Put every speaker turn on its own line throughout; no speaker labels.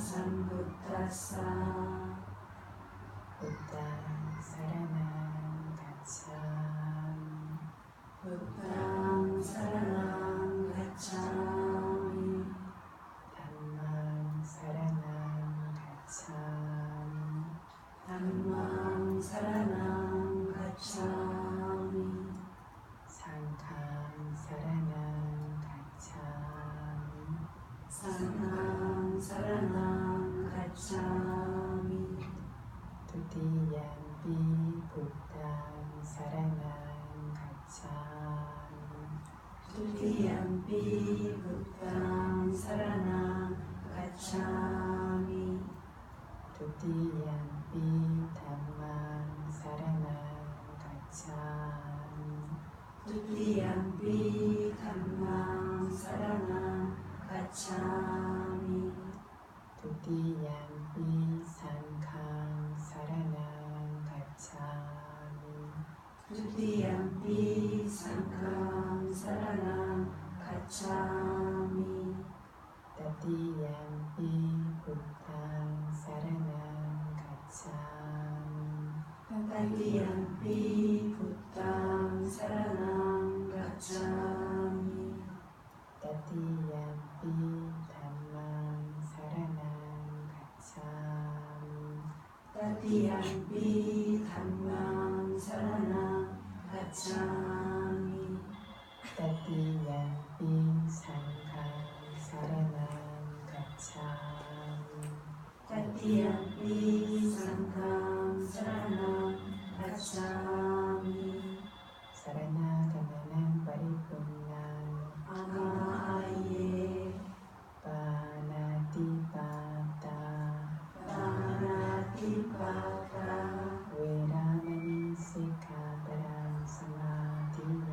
sambuddhassa.
Buddhang saranang gacchami.
Buddhang saranang gacchami.
Dhammang saranang gacchami.
Dhammang saranang gacchami.
Sanghang saranang gacchami.
Sanghang saranang gacchami.
Tutiyampi Buddhang saranang gacchami.
Tutiyampi Buddhang saranang gacchami.
Tutiyampi Dhammang saranang gacchami.
Tutiyampi Dhammang saranang gacchami.
Tutiyampi Sanghang saranang gacchami.
Tutiyampi Sanghang saranang gacchami.
Tatiyampi Buddhang saranang gacchami.
Tatiyampi Buddhang saranang gacchami.
Tatiyampi Dhammang saranang gacchami.
Tatiyampi Dhammang saranang gacchami.
Tatiyampi Sanghang saranang gacchami.
Tatiyampi Sanghang saranang gacchami.
Saranagamana paripurna
Amaye
panatipata
Panatipata
Veramani sikkhapadang samadhiyami.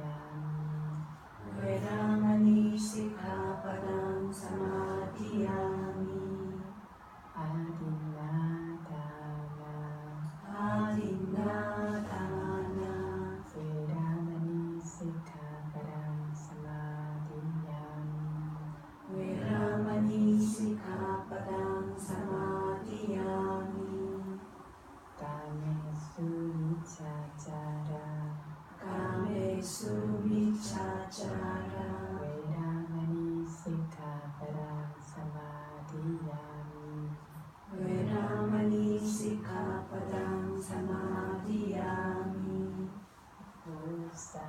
Vedamani sikkhapadang samadhiyami.
Adinadana
Adinadana
Veramani sikkhapadang samadhiyami.
Vedamani sikkhapadang samadhiyami.
Kamesu miccācara
Kamesu miccācara
Veramani sikkhapadang samadhiyami.
Vedamani sikkhapadang samadhiyami.
Musavada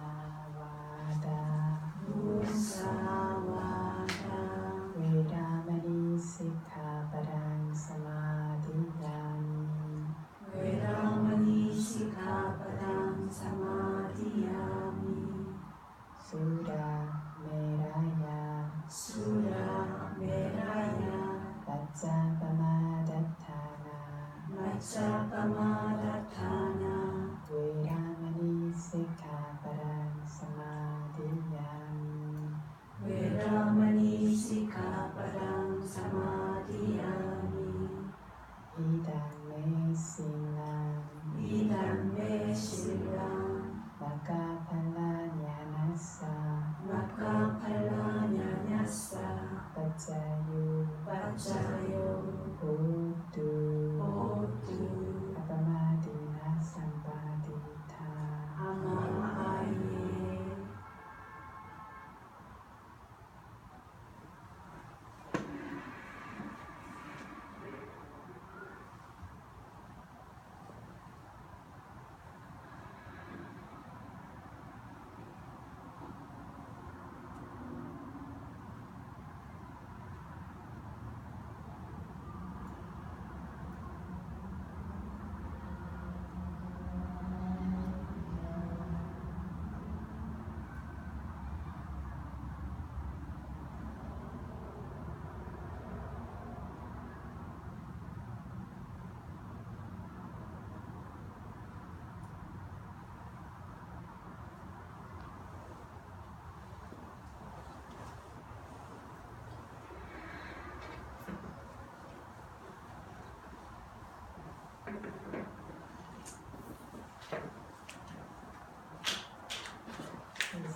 Musavada
Veramani sikkhapadang samadhiyami.
Vedamani sikkhapadang samadhiyami.
Sura meraya
Sura meraya
Vajjapamadatthana
Majjapamadatthana
Veramani sikkhapadang samadhiyami.
Vedamani sikkhapadang samadhiyami.
Idang me sinang
Idam me silang
Makkaphala nyanassa
Makkaphala nyanyassa
Paccayo
Paccayo
Hotu
Hotu
Apamadina Sampadita.
Amaye.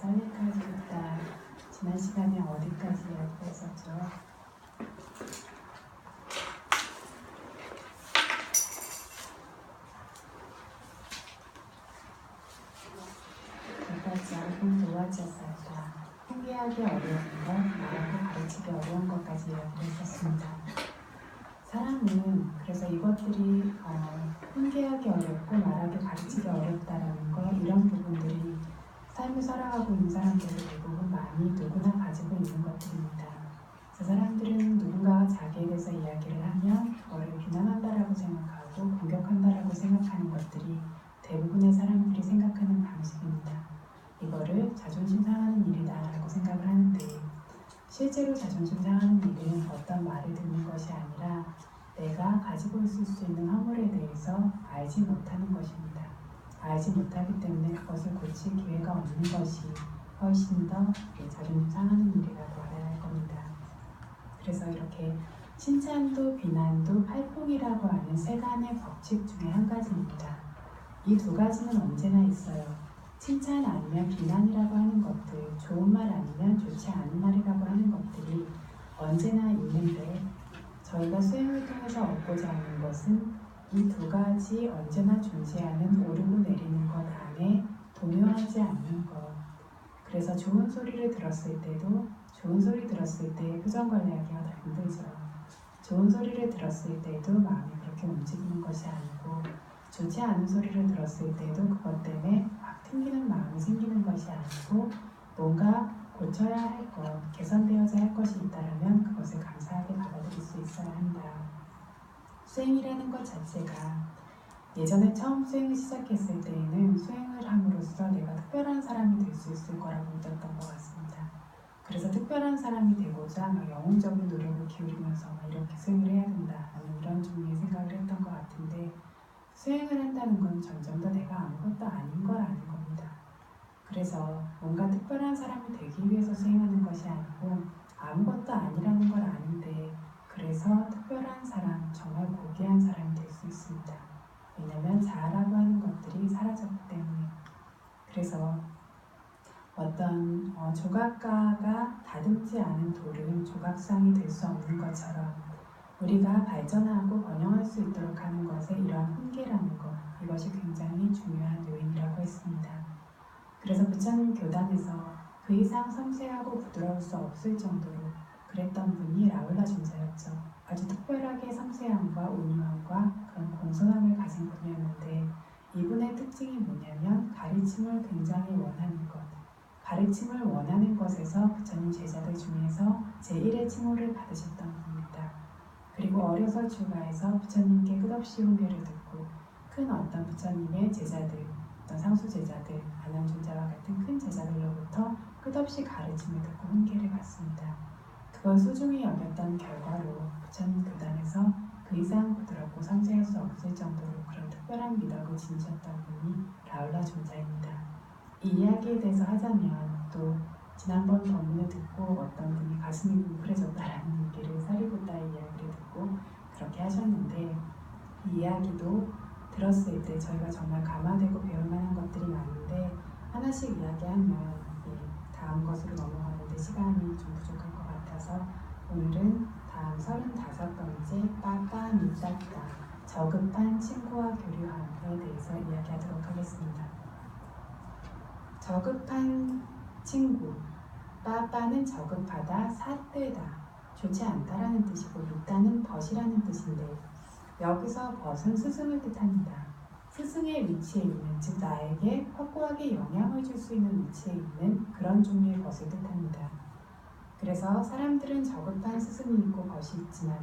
설리까지부터 지난 시간에 어디까지 했었죠? 가지였었다. 훈계하기 어려운 것, 말하고 가르치기 어려운 것까지 이야기를 했었습니다. 사람은 그래서 이것들이 훈계하기 어렵고 말하기 가르치기 어렵다라는 거, 이런 부분들이 삶을 살아가고 있는 사람들이 대부분 많이 누구나 가지고 있는 것들입니다. 그 사람들은 누군가가 자기에 대해서 이야기를 하면 그거를 비난한다라고 생각하고 공격한다라고 생각하는 것들이 대부분의 사람들이 생각하는 방식입니다. 이거를 자존심 상하는 일이다라고 생각을 하는데, 실제로 자존심 상하는 일은 어떤 말을 듣는 것이 아니라 내가 가지고 있을 수 있는 허물에 대해서 알지 못하는 것입니다. 알지 못하기 때문에 그것을 고칠 기회가 없는 것이 훨씬 더 자존심 상하는 일이라고 알아야 할 겁니다. 그래서 이렇게 칭찬도 비난도 팔복이라고 하는 세간의 법칙 중에 한 가지입니다. 이 두 가지는 언제나 있어요. 칭찬 아니면 비난이라고 하는 것들, 좋은 말 아니면 좋지 않은 말이라고 하는 것들이 언제나 있는데, 저희가 수행을 통해서 얻고자 하는 것은 이 두 가지 언제나 존재하는 오르고 내리는 것 안에 동요하지 않는 것. 그래서 좋은 소리를 들었을 때도 좋은 소리 들었을 때 표정 관리하기가 더 힘들죠. 좋은 소리를 들었을 때도 마음이 그렇게 움직이는 것이 아니고, 좋지 않은 소리를 들었을 때도 그것 때문에 확 튕기는 마음이 생기는 것이 아니고, 뭔가 고쳐야 할 것, 개선되어야 할 것이 있다면 그것을 감사하게 받아들일 수 있어야 한다. 수행이라는 것 자체가 예전에 처음 수행을 시작했을 때에는 수행을 함으로써 내가 특별한 사람이 될 수 있을 거라고 믿었던 것 같습니다. 그래서 특별한 사람이 되고자 영웅적인 노력을 기울이면서 이렇게 수행을 해야 된다라는 이런 종류의 생각을 했던 것 같은데, 수행을 한다는 건 점점 더 내가 아무것도 아닌 걸 아는 겁니다. 그래서 뭔가 특별한 사람이 되기 위해서 수행하는 것이 아니고 아무것도 아니라는 걸 아는데, 그래서 특별한 사람, 정말 고귀한 사람이 될 수 있습니다. 왜냐하면 자아라고 하는 것들이 사라졌기 때문에. 그래서 어떤 조각가가 다듬지 않은 돌은 조각상이 될 수 없는 것처럼, 우리가 발전하고 번영할 수 있도록 하는 것에 이러한 훈계라는 것, 이것이 굉장히 중요한 요인이라고 했습니다. 그래서 부처님 교단에서 그 이상 섬세하고 부드러울 수 없을 정도로 그랬던 분이 라울라 존자였죠. 아주 특별하게 섬세함과 온유함과 그런 공손함을 가진 분이었는데, 이분의 특징이 뭐냐면 가르침을 굉장히 원하는 것, 가르침을 원하는 것에서 부처님 제자들 중에서 제1의 칭호를 받으셨던 분입니다. 그리고 어려서 출가해서 부처님께 끝없이 훈계를 듣고 큰 어떤 부처님의 제자들, 어떤 상수 제자들, 안한존자와 같은 큰 제자들로부터 끝없이 가르침을 듣고 훈계를 받습니다. 그걸 소중히 여겼던 결과로 부처님 교단에서 그 이상 부드럽고 섬세할 수 없을 정도로 그런 특별한 미덕을 지니셨던 분이 라울라 존자입니다. 이 이야기에 대해서 하자면, 또 지난번 법문을 듣고 어떤 분이 가슴이 뭉클해졌다라는 얘기를, 사리부타의 이야기를 듣고 그렇게 하셨는데, 이 이야기도 들었을 때 저희가 정말 감화되고 배울 만한 것들이 많은데, 하나씩 이야기하면 다음 것으로 넘어가는데 시간이 좀 부족할 것 같아서 오늘은 다음 35번째 빠빠미따따, 저급한 친구와 교류함에 대해서 이야기하도록 하겠습니다. 저급한 친구, 빠빠는 저급하다, 사뜨다, 좋지 않다라는 뜻이고, 미따는 벗이라는 뜻인데, 여기서 벗은 스승을 뜻합니다. 스승의 위치에 있는, 즉 나에게 확고하게 영향을 줄 수 있는 위치에 있는 그런 종류의 벗을 뜻합니다. 그래서 사람들은 저급한 스승이 있고 벗이 있지만,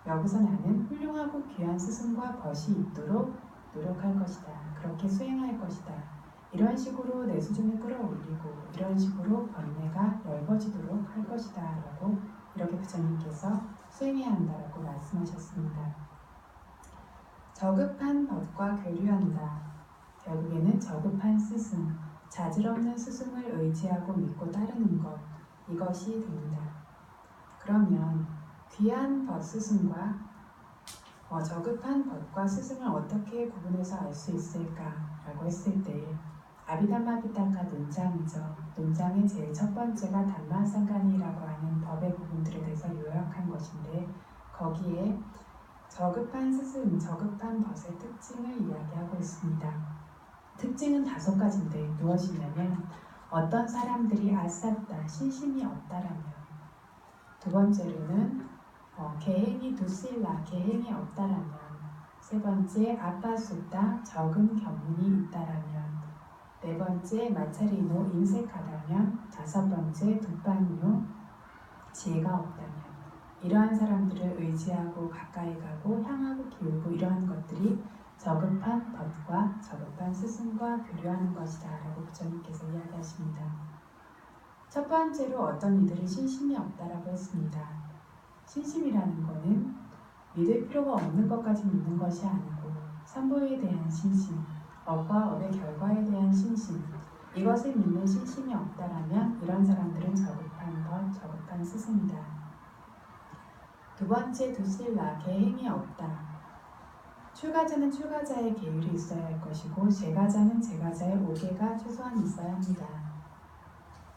여기서 나는 훌륭하고 귀한 스승과 벗이 있도록 노력할 것이다, 그렇게 수행할 것이다, 이런 식으로 내 수준을 끌어올리고 이런 식으로 번뇌가 넓어지도록 할 것이다 라고 이렇게 부처님께서 수행해야 한다라고 말씀하셨습니다. 저급한 벗과 교류한다. 결국에는 저급한 스승, 자질없는 스승을 의지하고 믿고 따르는 것, 이것이 됩니다. 그러면 귀한 벗 스승과 저급한 벗과 스승을 어떻게 구분해서 알 수 있을까라고 했을 때, 아비담마피타카 논장이죠. 논장의 제일 첫 번째가 담마상간이라고 하는 법의 부분들에 대해서 요약한 것인데, 거기에 저급한 스승, 저급한 벗의 특징을 이야기하고 있습니다. 특징은 5가지인데 무엇이냐면, 어떤 사람들이 아쌌다, 신심이 없다라면. 두 번째로는 계행이 두실라, 계행이 없다라면. 세 번째, 아빠숫다, 적은 견문이 있다라면. 네 번째, 마차리노, 인색하다면. 다섯 번째, 두pan요, 지혜가 없다면. 이러한 사람들을 의지하고 가까이 가고 향하고 기울고 이러한 것들이 저급한 덫과 저급한 스승과 교류하는 것이다 라고 부처님께서 이야기하십니다. 첫 번째로 어떤 이들은 신심이 없다라고 했습니다. 신심이라는 것은 믿을 필요가 없는 것까지 믿는 것이 아니고 삼보에 대한 신심, 업과 업의 결과에 대한 신심, 이것을 믿는 신심이 없다라면 이런 사람들은 저급한 것, 저급한 스승이다. 두 번째, 두실라, 계행이 없다. 출가자는 출가자의 계율이 있어야 할 것이고 제가자는 제가자의 오개가 최소한 있어야 합니다.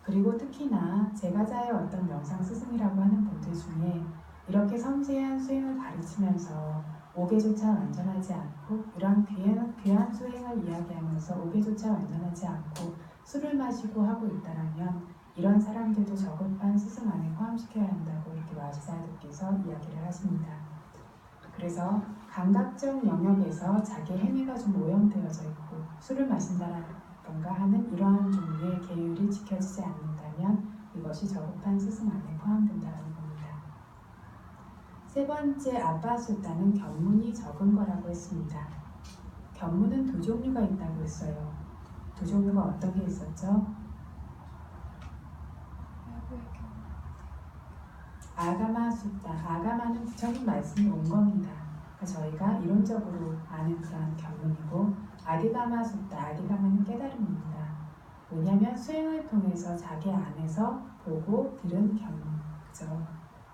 그리고 특히나 제가자의 어떤 명상 스승이라고 하는 분들 중에 이렇게 섬세한 수행을 가르치면서 오개조차 완전하지 않고 이러한 귀한 수행을 이야기하면서 오개조차 완전하지 않고 술을 마시고 하고 있다라면 이런 사람들도 저급한 스승 안에 포함시켜야 한다고 이렇게 마시사야도께서 이야기를 하십니다. 그래서 감각적 영역에서 자기 행위가 좀 오염되어져 있고 술을 마신다라던가 하는 이러한 종류의 계율이 지켜지지 않는다면 이것이 저급한 스승 안에 포함된다는 겁니다. 세 번째, 아빠숫다는 견문이 적은 거라고 했습니다. 견문은 두 종류가 있다고 했어요. 두 종류가 어떤 게 있었죠? 아가마 숫다. 아가마는 부처님 말씀이 온 겁니다. 그러니까 저희가 이론적으로 아는 그런 견문이고 아디가마 숫다. 아디가마는 깨달음입니다. 뭐냐면 수행을 통해서 자기 안에서 보고 들은 견문. 그죠?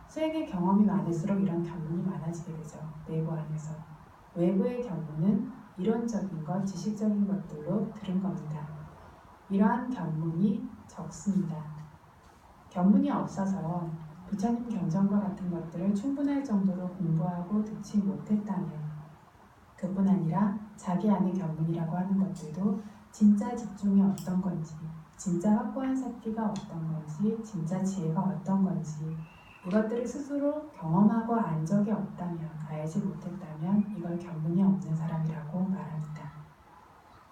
수행의 경험이 많을수록 이런 견문이 많아지게 되죠. 내부 안에서. 외부의 견문은 이론적인 것, 지식적인 것들로 들은 겁니다. 이러한 견문이 적습니다. 견문이 없어서 부처님 경전과 같은 것들을 충분할 정도로 공부하고 듣지 못했다면 그뿐 아니라 자기 안의 견문이라고 하는 것들도 진짜 집중이 어떤 건지 진짜 확고한 사티가 어떤 건지 진짜 지혜가 어떤 건지 이것들을 스스로 경험하고 안 적이 없다면 알지 못했다면 이걸 견문이 없는 사람이라고 말합니다.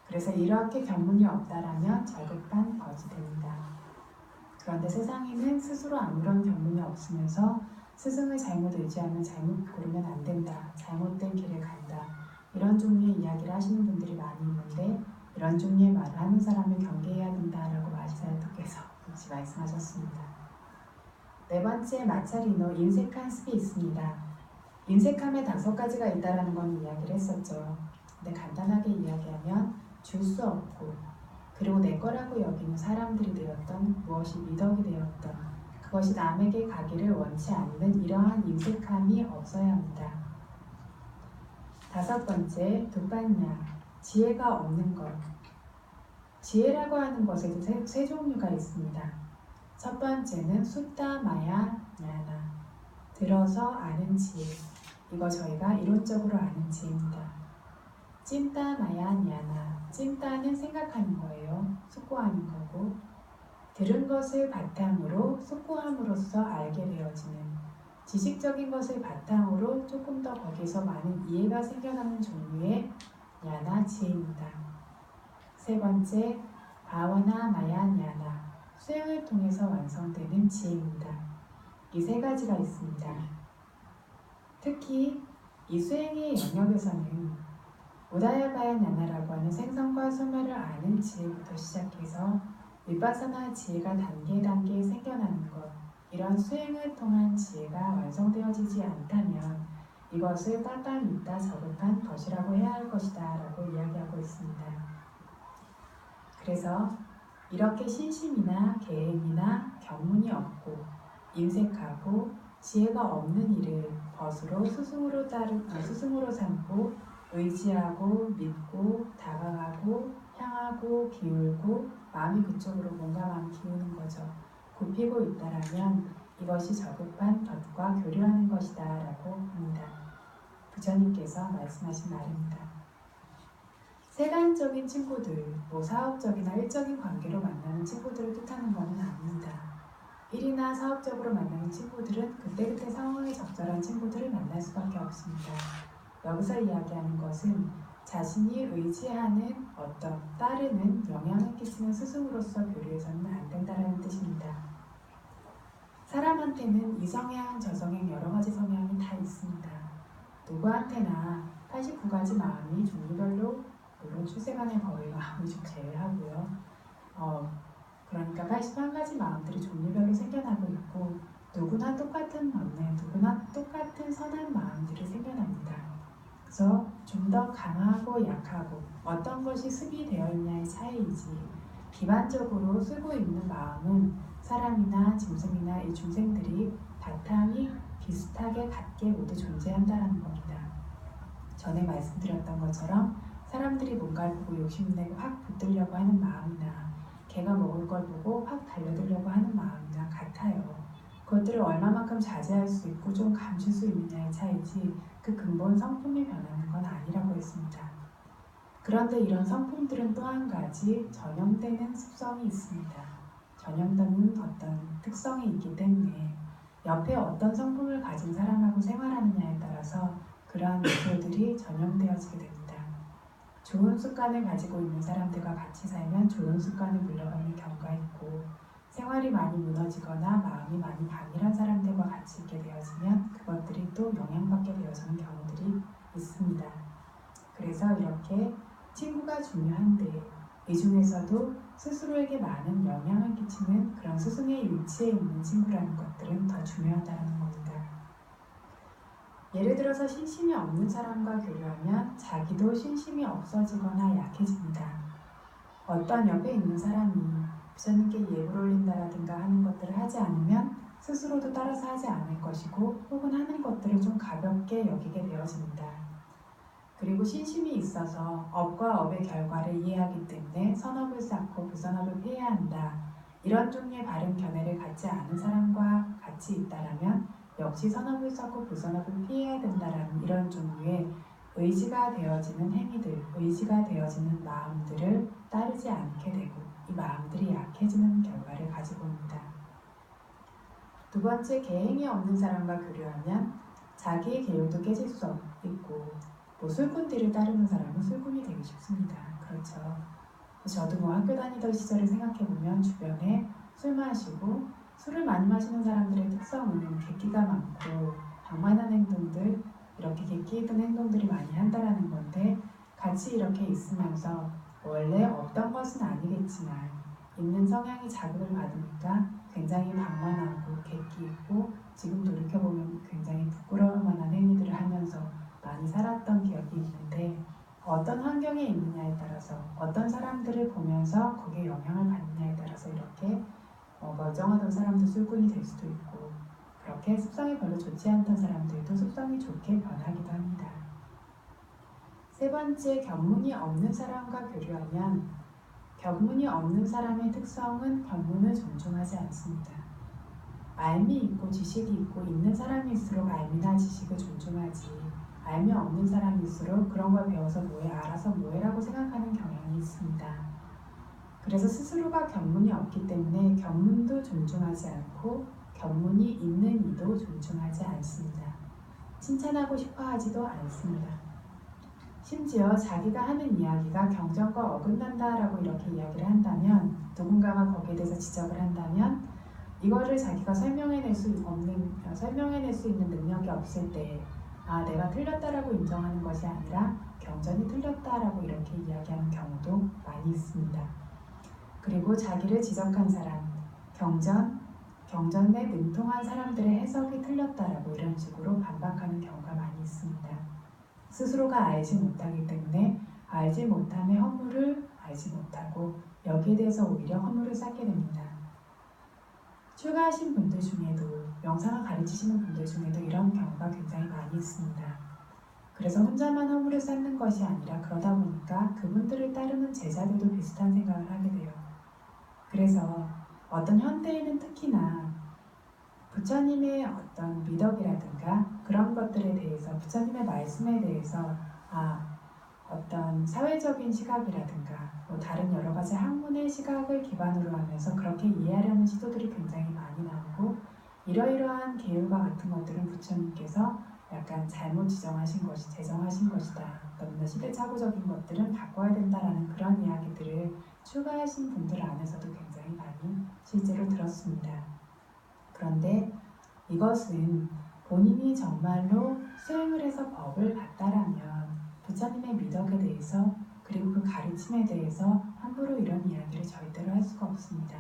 그래서 이렇게 견문이 없다라면 저급한 것이 됩니다. 그런데 세상에는 스스로 아무런 견문이 없으면서 스승을 잘못 의지하면 잘못 고르면 안 된다. 잘못된 길을 간다. 이런 종류의 이야기를 하시는 분들이 많이 있는데 이런 종류의 말을 하는 사람을 경계해야 된다라고 마시사야도께서 역시 말씀하셨습니다. 네 번째, 마차리노, 인색한 습이 있습니다. 인색함에 5가지가 있다라는 건 이야기를 했었죠. 근데 간단하게 이야기하면 줄 수 없고 그리고 내 거라고 여기는 사람들이 되었던 무엇이 미덕이 되었던 그것이 남에게 가기를 원치 않는 이러한 인색함이 없어야 합니다. 5번째, 두pan냐, 지혜가 없는 것. 지혜라고 하는 것에도 세 종류가 있습니다. 첫 번째는 숫다 마야 냐나, 들어서 아는 지혜. 이거 저희가 이론적으로 아는 지혜입니다. 찐따 마야 냐나, 찐따는 생각하는 거예요. 숙고하는 거고 들은 것을 바탕으로 숙고함으로써 알게 되어지는 지식적인 것을 바탕으로 조금 더 거기서 많은 이해가 생겨나는 종류의 냐나 지혜입니다. 세 번째, 바와나 마야 냐나, 수행을 통해서 완성되는 지혜입니다. 이 3가지가 있습니다. 특히 이 수행의 영역에서는 우다야바야 냐나라고 하는 생선과 소멸을 아는 지혜부터 시작해서 위파사나 지혜가 단계 생겨나는 것, 이런 수행을 통한 지혜가 완성되어지지 않다면 이것을 빠빠미따 저급한 것이라고 해야 할 것이다 라고 이야기하고 있습니다. 그래서 이렇게 신심이나 계행이나 견문이 없고 인색하고 지혜가 없는 일을 벗으로 스승으로 삼고 의지하고 믿고 다가가고 향하고 기울고 마음이 그쪽으로 뭔가 마음 기우는 거죠. 굽히고 있다라면 이것이 저급한 덫과 교류하는 것이다 라고 합니다. 부처님께서 말씀하신 말입니다. 세간적인 친구들, 사업적이나 일적인 관계로 만나는 친구들을 뜻하는 것은 아닙니다. 일이나 사업적으로 만나는 친구들은 그때그때 상황에 적절한 친구들을 만날 수밖에 없습니다. 여기서 이야기하는 것은 자신이 의지하는 따르는 영향을 끼치는 스승으로서 교류해서는 안 된다는 뜻입니다. 사람한테는 이성향, 저성향 여러 가지 성향이 다 있습니다. 누구한테나 89가지 마음이 종류별로, 물론 출생간의 거의 마음을 좀 제외하고요. 그러니까 81가지 마음들이 종류별로 생겨나고 있고 누구나 똑같은 누구나 똑같은 선한 마음들이 생겨납니다. 그래서 좀 더 강하고 약하고 어떤 것이 습이 되어 있냐의 차이이지 기반적으로 쓰고 있는 마음은 사람이나 짐승이나 이 중생들이 바탕이 비슷하게 같게 모두 존재한다는 겁니다. 전에 말씀드렸던 것처럼 사람들이 뭔가를 보고 욕심내고 확 붙들려고 하는 마음이나 개가 먹을 걸 보고 확 달려들려고 하는 마음이나 같아요. 그것들을 얼마만큼 자제할 수 있고 좀 감출 수 있느냐의 차이지 그 근본 성품이 변하는 건 아니라고 했습니다. 그런데 이런 성품들은 또 한 가지 전염되는 습성이 있습니다. 전염되는 어떤 특성이 있기 때문에 옆에 어떤 성품을 가진 사람하고 생활하느냐에 따라서 그러한 요소들이 전염되어지게 됩니다. 좋은 습관을 가지고 있는 사람들과 같이 살면 좋은 습관을 물려받는 경우가 있고 생활이 많이 무너지거나 마음이 많이 방일한 사람들과 같이 있게 되어지면 그것들이 또 영향받게 되어지는 경우들이 있습니다. 그래서 이렇게 친구가 중요한데 이 중에서도 스스로에게 많은 영향을 끼치는 그런 스승의 위치에 있는 친구라는 것들은 더 중요하다는 겁니다. 예를 들어서 신심이 없는 사람과 교류하면 자기도 신심이 없어지거나 약해집니다. 어떤 옆에 있는 사람이 부처님께 예불 올린다라든가 하는 것들을 하지 않으면 스스로도 따라서 하지 않을 것이고 혹은 하는 것들을 좀 가볍게 여기게 되어집니다. 그리고 신심이 있어서 업과 업의 결과를 이해하기 때문에 선업을 쌓고 부선업을 피해야 한다. 이런 종류의 바른 견해를 갖지 않은 사람과 같이 있다라면 역시 선업을 쌓고 부선업을 피해야 된다라는 이런 종류의 의지가 되어지는 행위들, 의지가 되어지는 마음들을 따르지 않게 되고 이 마음들이 약해지는 결과를 가지고 옵니다. 두 번째, 계행이 없는 사람과 교류하면 자기의 계율도 깨질 수 있고 술꾼들을 따르는 사람은 술꾼이 되기 쉽습니다. 그렇죠. 저도 학교 다니던 시절을 생각해보면 주변에 술 마시고 술을 많이 마시는 사람들의 특성은 객기가 많고 방만한 행동들, 이렇게 객기 있던 행동들이 많이 한다라는 건데 같이 이렇게 있으면서 원래 없던 것은 아니겠지만 있는 성향이 자극을 받으니까 굉장히 방만하고 객기 있고 지금 돌이켜보면 굉장히 부끄러울 만한 행위들을 하면서 많이 살았던 기억이 있는데 어떤 환경에 있느냐에 따라서 어떤 사람들을 보면서 거기에 영향을 받느냐에 따라서 이렇게 멀쩡하던 사람도 술꾼이 될 수도 있고 그렇게 습성이 별로 좋지 않던 사람들도 습성이 좋게 변하기도 합니다. 세 번째, 견문이 없는 사람과 교류하면 견문이 없는 사람의 특성은 견문을 존중하지 않습니다. 알미 있고 지식이 있고 있는 사람일수록 알미나 지식을 존중하지 알미 없는 사람일수록 그런 걸 배워서 뭐해 알아서 뭐해라고 생각하는 경향이 있습니다. 그래서 스스로가 견문이 없기 때문에 견문도 존중하지 않고 견문이 있는 이도 존중하지 않습니다. 칭찬하고 싶어 하지도 않습니다. 심지어 자기가 하는 이야기가 경전과 어긋난다라고 이렇게 이야기를 한다면 누군가가 거기에 대해서 지적을 한다면 이거를 자기가 설명해낼 수 있는 능력이 없을 때 내가 틀렸다라고 인정하는 것이 아니라 경전이 틀렸다라고 이렇게 이야기하는 경우도 많이 있습니다. 그리고 자기를 지적한 사람, 경전에 능통한 사람들의 해석이 틀렸다라고 이런 식으로 반박하는 경우가 많이 있습니다. 스스로가 알지 못하기 때문에 알지 못함의 허물을 알지 못하고 여기에 대해서 오히려 허물을 쌓게 됩니다. 출가하신 분들 중에도 명상을 가르치시는 분들 중에도 이런 경우가 굉장히 많이 있습니다. 그래서 혼자만 허물을 쌓는 것이 아니라 그러다 보니까 그분들을 따르는 제자들도 비슷한 생각을 하게 돼요. 그래서 어떤 현대에는 특히나 부처님의 어떤 미덕이라든가 그런 것들에 대해서 부처님의 말씀에 대해서 어떤 사회적인 시각이라든가 뭐 다른 여러 가지 학문의 시각을 기반으로 하면서 그렇게 이해하려는 시도들이 굉장히 많이 나오고 이러이러한 계율과 같은 것들은 부처님께서 약간 잘못 제정하신 것이다. 너무나 시대착오적인 것들은 바꿔야 된다라는 그런 이야기들을 추가하신 분들 안에서도 굉장히 많이 실제로 들었습니다. 그런데 이것은 본인이 정말로 수행을 해서 법을 봤다라면 부처님의 미덕에 대해서 그리고 그 가르침에 대해서 함부로 이런 이야기를 절대로 할 수가 없습니다.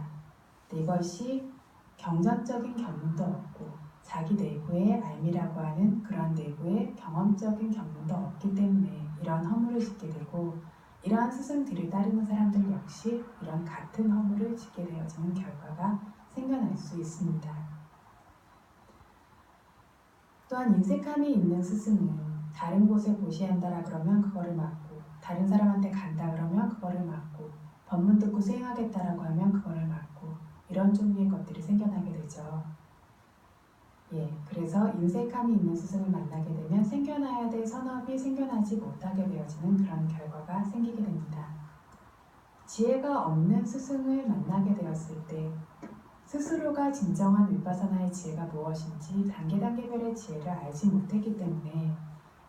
이것이 경전적인 견문도 없고 자기 내부의 알미라고 하는 그런 내부의 경험적인 견문도 없기 때문에 이런 허물을 짓게 되고 이러한 스승들을 따르는 사람들 역시 이런 같은 허물을 짓게 되어지는 결과가 생겨날 수 있습니다. 또한 인색함이 있는 스승은 다른 곳에 고시한다라 그러면 그거를 막고 다른 사람한테 간다 그러면 그거를 막고 법문 듣고 수행하겠다라고 하면 그거를 막고 이런 종류의 것들이 생겨나게 되죠. 그래서 인색함이 있는 스승을 만나게 되면 생겨나야 될 선업이 생겨나지 못하게 되어지는 그런 결과가 생기게 됩니다. 지혜가 없는 스승을 만나게 되었을 때 스스로가 진정한 윗바사나의 지혜가 무엇인지 단계별의 지혜를 알지 못했기 때문에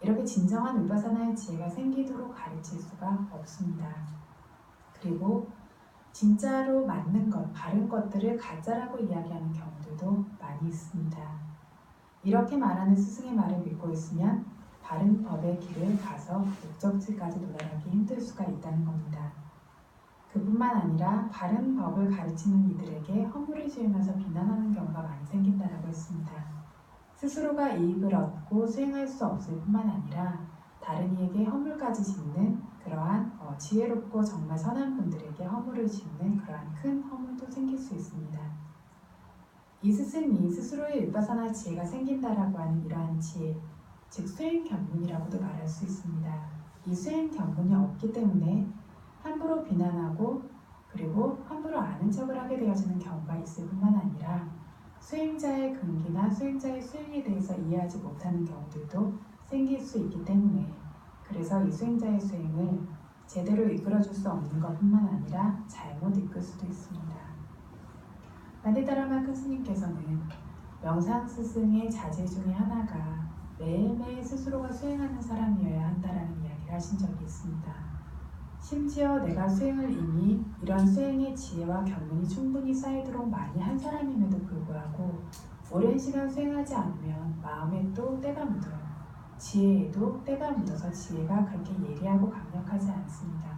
이렇게 진정한 윗바사나의 지혜가 생기도록 가르칠 수가 없습니다. 그리고 진짜로 맞는 것, 바른 것들을 가짜라고 이야기하는 경우들도 많이 있습니다. 이렇게 말하는 스승의 말을 믿고 있으면 바른 법의 길을 가서 목적지까지 도달하기 힘들 수가 있다는 겁니다. 그뿐만 아니라 바른 법을 가르치는 이들에게 허물을 지으면서 비난하는 경우가 많이 생긴다고 했습니다. 스스로가 이익을 얻고 수행할 수 없을 뿐만 아니라 다른 이에게 허물까지 짓는 그러한 지혜롭고 정말 선한 분들에게 허물을 짓는 그러한 큰 허물도 생길 수 있습니다. 이 스승이 스스로의 윗바사나 지혜가 생긴다라고 하는 이러한 지혜, 즉 수행 견문이라고도 말할 수 있습니다. 이 수행 견문이 없기 때문에 함부로 비난하고 그리고 함부로 아는 척을 하게 되어지는 경우가 있을 뿐만 아니라 수행자의 근기나 수행자의 수행에 대해서 이해하지 못하는 경우들도 생길 수 있기 때문에 그래서 이 수행자의 수행을 제대로 이끌어줄 수 없는 것뿐만 아니라 잘못 이끌 수도 있습니다. 만디다라마 큰 스님께서는 명상스승의 자질 중에 하나가 매일매일 스스로가 수행하는 사람이어야 한다라는 이야기를 하신 적이 있습니다. 심지어 내가 수행을 이미 이런 수행의 지혜와 견문이 충분히 쌓이도록 많이 한 사람임에도 불구하고 오랜 시간 수행하지 않으면 마음에 또 때가 묻어요. 지혜에도 때가 묻어서 지혜가 그렇게 예리하고 강력하지 않습니다.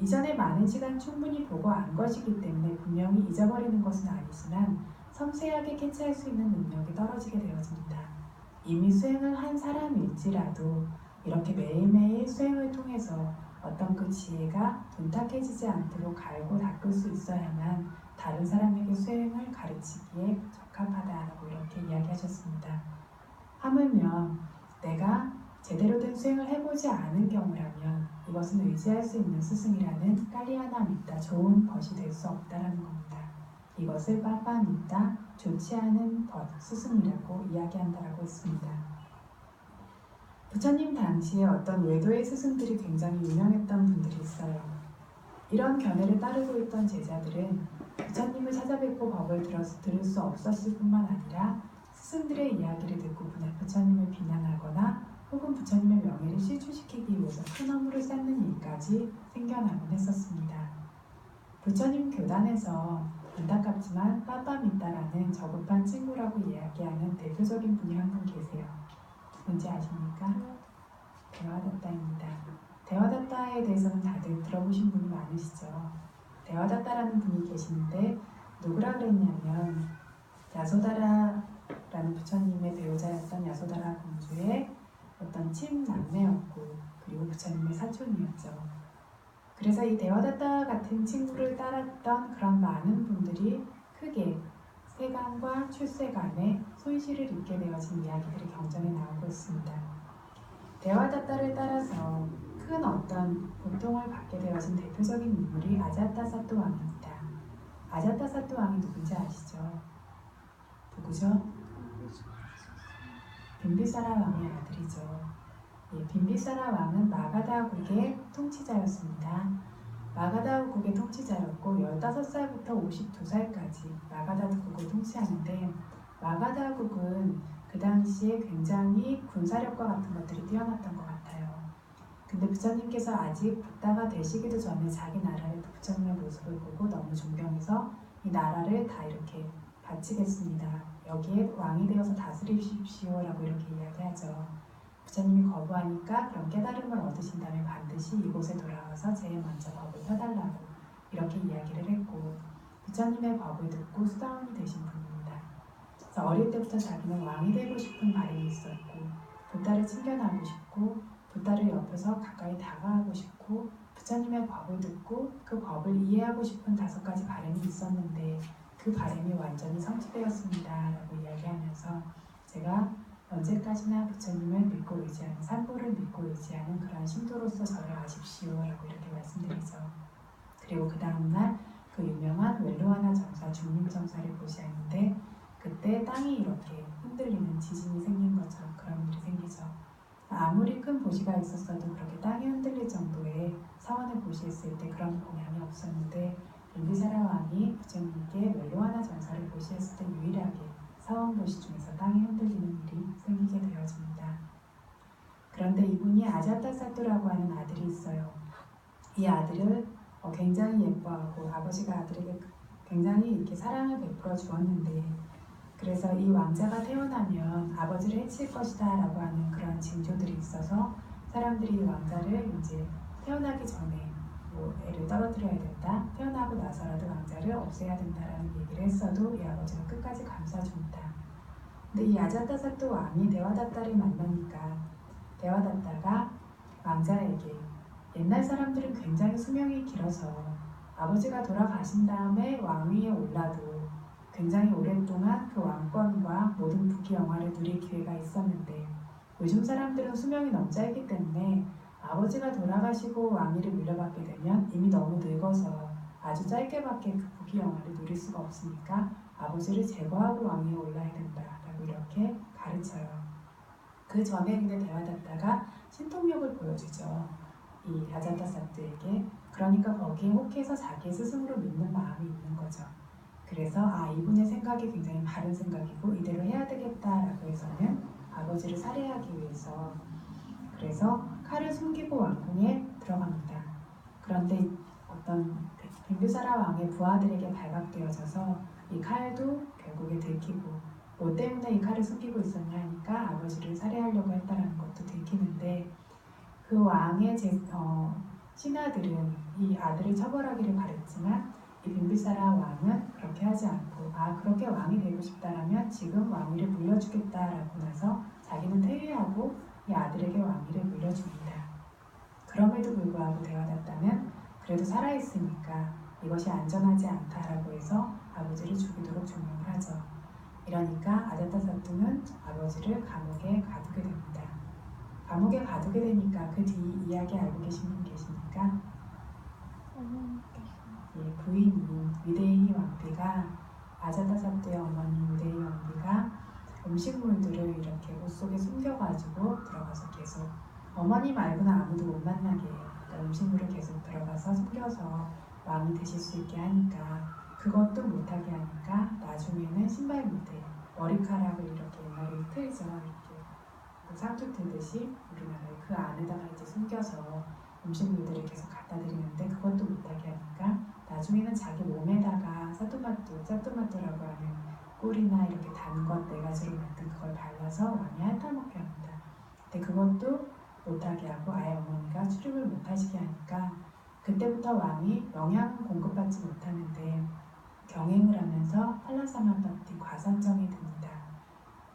이전에 많은 시간 충분히 보고 안 것이기 때문에 분명히 잊어버리는 것은 아니지만 섬세하게 캐치할 수 있는 능력이 떨어지게 되어집니다. 이미 수행을 한 사람일지라도 이렇게 매일매일 수행을 통해서 어떤 그 지혜가 둔탁해지지 않도록 갈고 닦을 수 있어야만 다른 사람에게 수행을 가르치기에 적합하다라고 이렇게 이야기하셨습니다. 하물며 내가 제대로 된 수행을 해보지 않은 경우라면 이것은 의지할 수 있는 스승이라는 깔리아나 믿다, 좋은 벗이 될 수 없다라는 겁니다. 이것을 빠빠 믿다, 좋지 않은 벗, 스승이라고 이야기한다라고 했습니다. 부처님 당시에 어떤 외도의 스승들이 굉장히 유명했던 분들이 있어요. 이런 견해를 따르고 있던 제자들은 부처님을 찾아뵙고 법을 들을 수 없었을 뿐만 아니라 스승들의 이야기를 듣고 부처님을 비난하거나 혹은 부처님의 명예를 실추시키기 위해서 큰 허물을 쌓는 일까지 생겨나곤 했었습니다. 부처님 교단에서 안타깝지만 빠빠미따라는 저급한 친구라고 이야기하는 대표적인 분이 한 분 계세요. 누군지 아십니까? 대화다따입니다. 대화다따에 대해서는 다들 들어보신 분이 많으시죠. 대화다따라는 분이 계시는데 누구라 그랬냐면 야소다라라는 부처님의 배우자였던 야소다라 공주의 어떤 친남매였고 그리고 부처님의 사촌이었죠. 그래서 이 대화다따 같은 친구를 따랐던 그런 많은 분들이 크게 세간과 출세간에 손실을 입게 되어진 이야기들이 경전에 나오고 있습니다. 대화다따를 따라서 큰 어떤 고통을 받게 되어진 대표적인 인물이 아자타사또 왕입니다. 아자타사또 왕이 누군지 아시죠? 누구죠? 빈비사라 왕의 아들이죠. 빈비사라 빈비사라 왕은 마가다국의 통치자였습니다. 마가다국의 통치자였고 15살부터 52살까지 마가다국을 통치하는데 마가다국은 그 당시에 굉장히 군사력과 같은 것들이 뛰어났던 것 같아요. 근데 부처님께서 아직 부다가 되시기도 전에 자기 나라의 부처님의 모습을 보고 너무 존경해서 이 나라를 다 이렇게 바치겠습니다. 여기에 왕이 되어서 다스리십시오라고 이렇게 이야기하죠. 부처님이 거부하니까 그런 깨달음을 얻으신 다음에 반드시 이곳에 돌아와서 제일 먼저 법을 펴달라고 이렇게 이야기를 했고 부처님의 법을 듣고 수다원이 되신 분입니다. 그래서 어릴 때부터 자기는 왕이 되고 싶은 바람이 있었고 부다를 친견하고 싶고 부다를 옆에서 가까이 다가가고 싶고 부처님의 법을 듣고 그 법을 이해하고 싶은 5가지 바람이 있었는데 그 바람이 완전히 성취되었습니다 라고 이야기하면서 제가 언제까지나 부처님을 믿고 의지하는 산보를 믿고 의지하는 그러한 신도로서 저를 아십시오 라고 이렇게 말씀드리죠. 그리고 그 다음날 그 유명한 웰루아나 정사 중림정사를 보시는데 그때 땅이 이렇게 흔들리는 지진이 생긴 것처럼 그런 일이 생기죠. 아무리 큰 보시가 있었어도 그렇게 땅이 흔들릴 정도의 사원을 보시했을 때 그런 공양이 없었는데 빈비사라 왕이 부처님께 웰루아나 정사를 보시했을 때 유일하게 사원 보시 중에서 땅이 흔들리는 일이 생기게 되어집니다. 그런데 이분이 아자타사토라고 하는 아들이 있어요. 이 아들을 굉장히 예뻐하고 아버지가 아들에게 굉장히 이렇게 사랑을 베풀어 주었는데 그래서 이 왕자가 태어나면 아버지를 해칠 것이다 라고 하는 그런 징조들이 있어서 사람들이 이 왕자를 이제 태어나기 전에 애를 떨어뜨려야 된다, 태어나고 나서라도 왕자를 없애야 된다라는 얘기를 했어도 이 아버지가 끝까지 감싸줍니다. 근데 이 아자타사토 왕이 데와다타를 만나니까 데와다타가 왕자에게 옛날 사람들은 굉장히 수명이 길어서 아버지가 돌아가신 다음에 왕위에 올라도 굉장히 오랫동안 그 왕권과 모든 부귀영화를 누릴 기회가 있었는데 요즘 사람들은 수명이 너무 짧기 때문에 아버지가 돌아가시고 왕위를 물려받게 되면 이미 너무 늙어서 아주 짧게밖에 그 부귀영화를 누릴 수가 없으니까 아버지를 제거하고 왕위에 올라야 된다라고 이렇게 가르쳐요. 그 전에 근데 데와다타가 신통력을 보여주죠. 이 아자타사토에게. 그러니까 거기에 혹해서 자기 스승으로 믿는 마음이 있는 거죠. 그래서 이분의 생각이 굉장히 바른 생각이고 이대로 해야 되겠다라고 해서는 아버지를 살해하기 위해서 그래서 칼을 숨기고 왕궁에 들어갑니다. 그런데 어떤 빈비사라 왕의 부하들에게 발각되어져서 이 칼도 결국에 들키고 뭐 때문에 이 칼을 숨기고 있었냐 하니까 아버지를 살해하려고 했다는 것도 들키는데 그 왕의 신하들은 이 아들을 처벌하기를 바랬지만 이 빈비사라 왕은 그렇게 하지 않고 그렇게 왕이 되고 싶다라면 지금 왕위를 물려주겠다라고 나서 자기는 퇴위하고 이 아들에게 왕위를 물려줍니다. 그럼에도 불구하고 데와다타는 그래도 살아있으니까 이것이 안전하지 않다라고 해서 아버지를 죽이도록 종용을 하죠. 이러니까 아자타사토는 아버지를 감옥에 가두게 됩니다. 감옥에 가두게 되니까 그 뒤 이야기 알고 계신 분 계십니까? 부인인 위대히 왕비가 아자타사토의 어머니 위대히 왕비가 음식물들을 이렇게 옷 속에 숨겨가지고 들어가서 계속 어머니 말고는 아무도 못 만나게 해요. 그러니까 음식물을 계속 들어가서 숨겨서 왕이 드실 수 있게 하니까 그것도 못하게 하니까 나중에는 신발 밑에 머리카락을 이렇게 옛날에 틀죠. 이렇게 상투 틀듯이 우리나라에 그 안에다가 이제 숨겨서 음식물들을 계속 갖다 드리는데 그것도 못하게 하니까 나중에는 자기 몸에다가 짜토마토라고 하는 꿀이나 이렇게 단 것 4가지로 만든 그걸 발라서 왕이 핥아먹게 합니다. 근데 그것도 못하게 하고 아예 어머니가 출입을 못하시게 하니까 그때부터 왕이 영양은 공급받지 못하는데 경행을 하면서 팔라사마바티 과선정이 듭니다.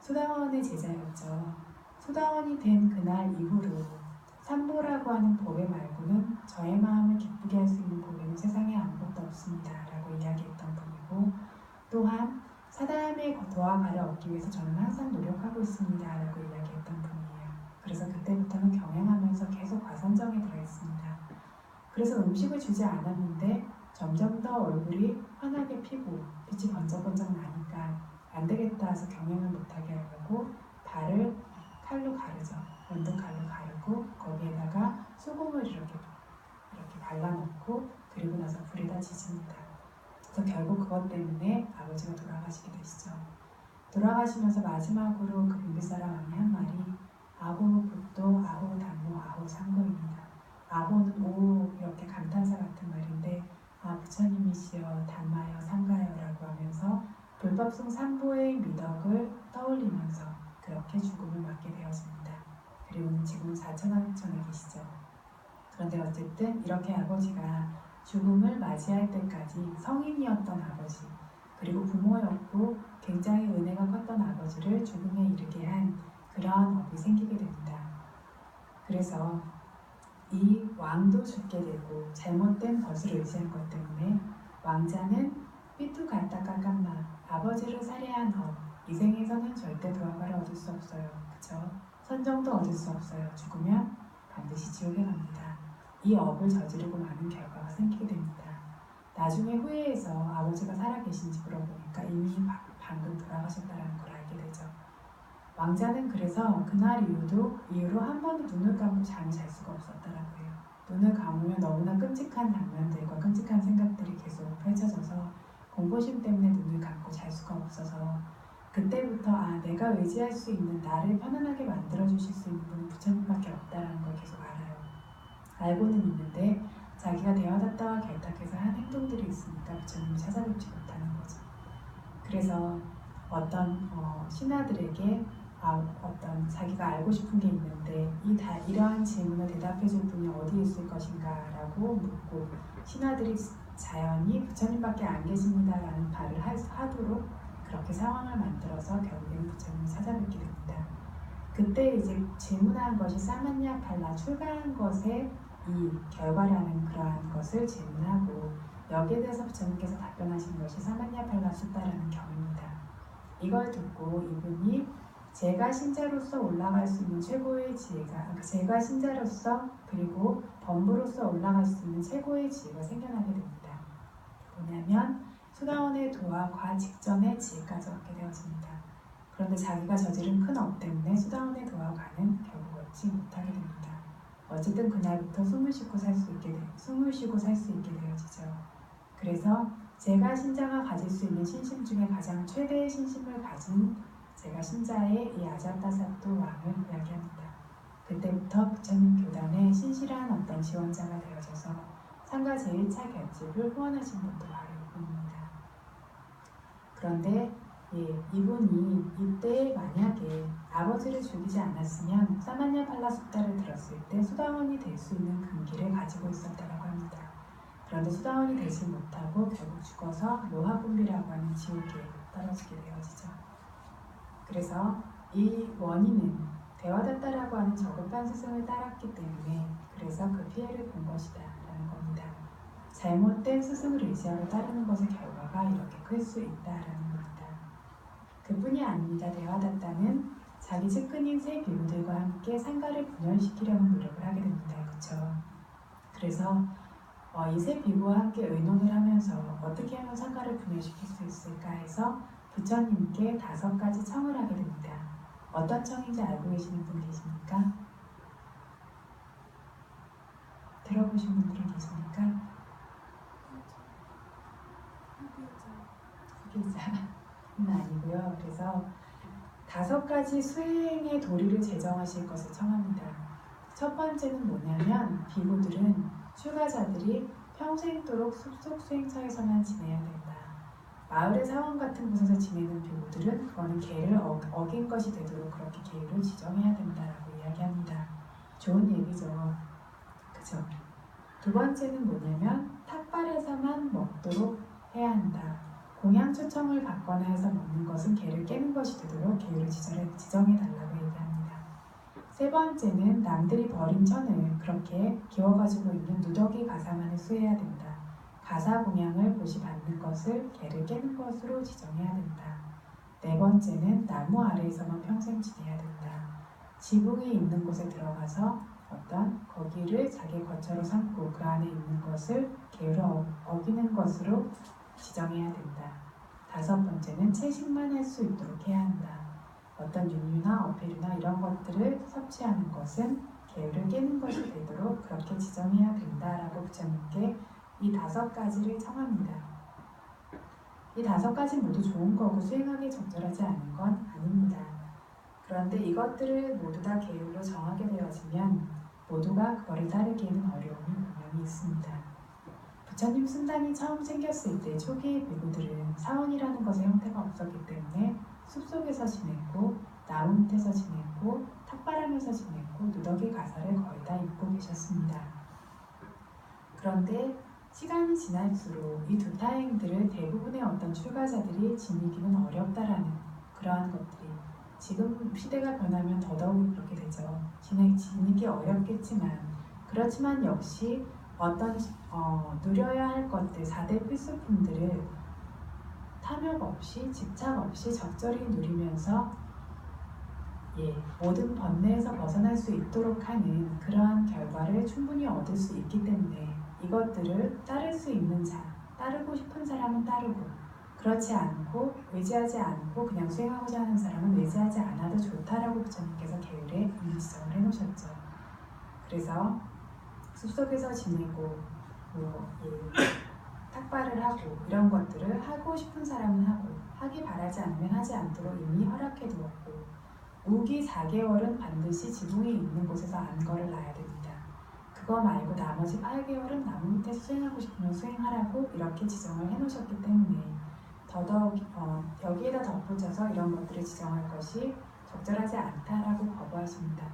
수다원의 제자였죠. 수다원이 된 그날 이후로 산보라고 하는 보배 말고는 저의 마음을 기쁘게 할 수 있는 보배는 세상에 아무것도 없습니다 라고 이야기했던 분이고 또한 사다함의 도화가를 얻기 위해서 저는 항상 노력하고 있습니다 라고 이야기했던 분이에요. 그래서 그때부터는 경행하면서 계속 과선정에 들어있습니다. 그래서 음식을 주지 않았는데 점점 더 얼굴이 환하게 피고 빛이 번쩍번쩍 나니까 안 되겠다 해서 경행을 못하게 하려고 발을 칼로 가르죠. 원두 칼로 가르고 거기에 소금을 이렇게 발라놓고 그리고 나서 불에다 지집니다. 그래서 결국 그것 때문에 아버지가 돌아가시게 되시죠. 돌아가시면서 마지막으로 그 빈비사라 왕이 한 말이 아호 붓도 아호 단모 아호 상고입니다. 아호는 오 이렇게 감탄사 같은 말인데 부처님이시여 단마여 상가여라고 하면서 불법성 삼보의 미덕을 떠올리면서 그렇게 죽음을 맞게 되었습니다. 그리고는 지금 4천왕천에 계시죠. 그런데 어쨌든 이렇게 아버지가 죽음을 맞이할 때까지 성인이었던 아버지 그리고 부모였고 굉장히 은혜가 컸던 아버지를 죽음에 이르게 한 그러한 업이 생기게 됩니다. 그래서 이 왕도 죽게 되고 잘못된 것을 의지한 것 때문에 왕자는 삐뚤 갔다가 깜마 아버지를 살해한 업 이 생에서는 절대 도화가를 얻을 수 없어요. 그쵸? 선정도 얻을 수 없어요. 죽으면 반드시 지옥에 갑니다. 이 업을 저지르고 많은 결과가 생기게 됩니다. 나중에 후회해서 아버지가 살아계신지 물어보니까 이미 방금 돌아가셨다는 걸 알게 되죠. 왕자는 그래서 그날 이후로 한 번도 눈을 감고 잠을 잘 수가 없었다라고 해요. 눈을 감으면 너무나 끔찍한 장면들과 끔찍한 생각들이 계속 펼쳐져서 공포심 때문에 눈을 감고 잘 수가 없어서 그때부터 내가 의지할 수 있는 나를 편안하게 만들어주실 수 있는 분은 부처님밖에 없다라는 걸 계속 알아요. 알고는 있는데 자기가 대화다다와 결탁해서 한 행동들이 있으니까 부처님을 찾아뵙지 못하는 거죠. 그래서 어떤 신하들에게 어떤 자기가 알고 싶은 게 있는데 이러한 질문을 대답해 줄 분이 어디 있을 것인가 라고 묻고 신하들이 자연히 부처님밖에 안 계십니다라는 말을 하도록 그렇게 상황을 만들어서 결국에는 부처님을 찾아뵙게 됩니다. 그때 이제 질문한 것이 사만냐팔라 출가한 것의 이 결과라는 그러한 것을 질문하고 여기에 대해서 부처님께서 답변하신 것이 사만냐팔라 숫다라는 경입니다. 이걸 듣고 이분이 제가 신자로서 올라갈 수 있는 최고의 지혜가 제가 신자로서 그리고 범부로서 올라갈 수 있는 최고의 지혜가 생겨나게 됩니다. 뭐냐면 수다원의 도화과 직전의 지혜까지 얻게 되어집니다. 그런데 자기가 저지른 큰 업 때문에 수다원의 도화과는 결국 얻지 못하게 됩니다. 어쨌든 그날부터 숨을 쉬고 살 수 있게 되어지죠. 그래서 제가 신자가 가질 수 있는 신심 중에 가장 최대의 신심을 가진 제가 신자의 이 아자타사토 왕을 이야기합니다. 그때부터 부처님 교단의 신실한 어떤 지원자가 되어져서 상가 제1차 결집을 후원하신 분도 바로 이분입니다. 그런데 이분이 이때 만약에 아버지를 죽이지 않았으면 사만냐팔라 숫다를 들었을 때 수다원이 될 수 있는 근기를 가지고 있었다고 합니다. 그런데 수다원이 되지 못하고 결국 죽어서 로하군비라고 하는 지옥에 떨어지게 되어지죠. 그래서 이 원인은 대화다따라고 하는 저급한 스승을 따랐기 때문에 그래서 그 피해를 본 것이다 라는 겁니다. 잘못된 스승을 의지하고 따르는 것의 결과가 이렇게 클 수 있다라는 겁니다. 그뿐이 아닙니다. 대화다따는 자기 측근인 세 비구들과 함께 상가를 분열시키려는 노력을 하게 됩니다. 그렇죠? 그래서 이 세 비구와 함께 의논을 하면서 어떻게 하면 상가를 분열시킬 수 있을까 해서 부처님께 5가지 청을 하게 됩니다. 어떤 청인지 알고 계시는 분 계십니까? 들어보신 분들은 계십니까? 후계자는 아니고요. 그래서 5가지 수행의 도리를 제정하실 것을 청합니다. 첫 번째는 뭐냐면 비구들은 출가자들이 평생도록 숲속 수행처에서만 지내야 된다. 마을의 사원 같은 곳에서 지내는 비구들은 그거는 계를 어긴 것이 되도록 그렇게 계율을 지정해야 된다라고 이야기합니다. 좋은 얘기죠. 그죠? 두 번째는 뭐냐면 탁발에서만 먹도록 해야 한다. 공양 초청을 받거나 해서 먹는 것은 계를 깨는 것이 되도록 계율을 지정해달라고 얘기합니다. 세 번째는 남들이 버린 천을 그렇게 기워가지고 있는 누더기 가사만을 수해야 된다. 가사 공양을 보시 받는 것을 계를 깨는 것으로 지정해야 된다. 네 번째는 나무 아래에서만 평생 지내야 된다. 지붕이 있는 곳에 들어가서 거기를 자기 거처로 삼고 그 안에 있는 것을 계율을 어기는 것으로 지정해야 된다. 5번째는 채식만 할 수 있도록 해야 한다. 어떤 육류나 어패류나 이런 것들을 섭취하는 것은 계율을 깨는 것이 되도록 그렇게 지정해야 된다라고 부처님께 이 5가지를 청합니다. 이 5가지 모두 좋은 거고 수행하기 적절하지 않은 건 아닙니다. 그런데 이것들을 모두 다 계율로 정하게 되어지면 모두가 그거를 따르기에는 어려움이 분명히 있습니다. 부처님 순단이 처음 생겼을 때 초기의 비구들은 사원이라는 것의 형태가 없었기 때문에 숲속에서 지냈고 나무 밑에서 지냈고 탁바람에서 지냈고 누더기 가사를 거의 다 입고 계셨습니다. 그런데 시간이 지날수록 이 두 타행들을 대부분의 어떤 출가자들이 지니기는 어렵다라는 그러한 것들이 지금 시대가 변하면 더더욱 그렇게 되죠. 지니기 어렵겠지만 그렇지만 역시 어떤 누려야 할 것들 4대 필수품들을 탐욕 없이 집착 없이 적절히 누리면서 모든 번뇌에서 벗어날 수 있도록 하는 그러한 결과를 충분히 얻을 수 있기 때문에 이것들을 따를 수 있는 자, 따르고 싶은 사람은 따르고 그렇지 않고 의지하지 않고 그냥 수행하고자 하는 사람은 의지하지 않아도 좋다라고 부처님께서 계율에 이미 지정을 해놓으셨죠. 그래서 숲속에서 지내고 탁발을 하고 이런 것들을 하고 싶은 사람은 하고 하기 바라지 않으면 하지 않도록 이미 허락해 두었고 우기 4개월은 반드시 지붕이 있는 곳에서 안거를 놔야 됩니다. 그거 말고 나머지 8개월은 나무 밑에서 수행하고 싶으면 수행하라고 이렇게 지정을 해놓으셨기 때문에 더더욱 여기에다 덧붙여서 이런 것들을 지정할 것이 적절하지 않다라고 거부하십니다.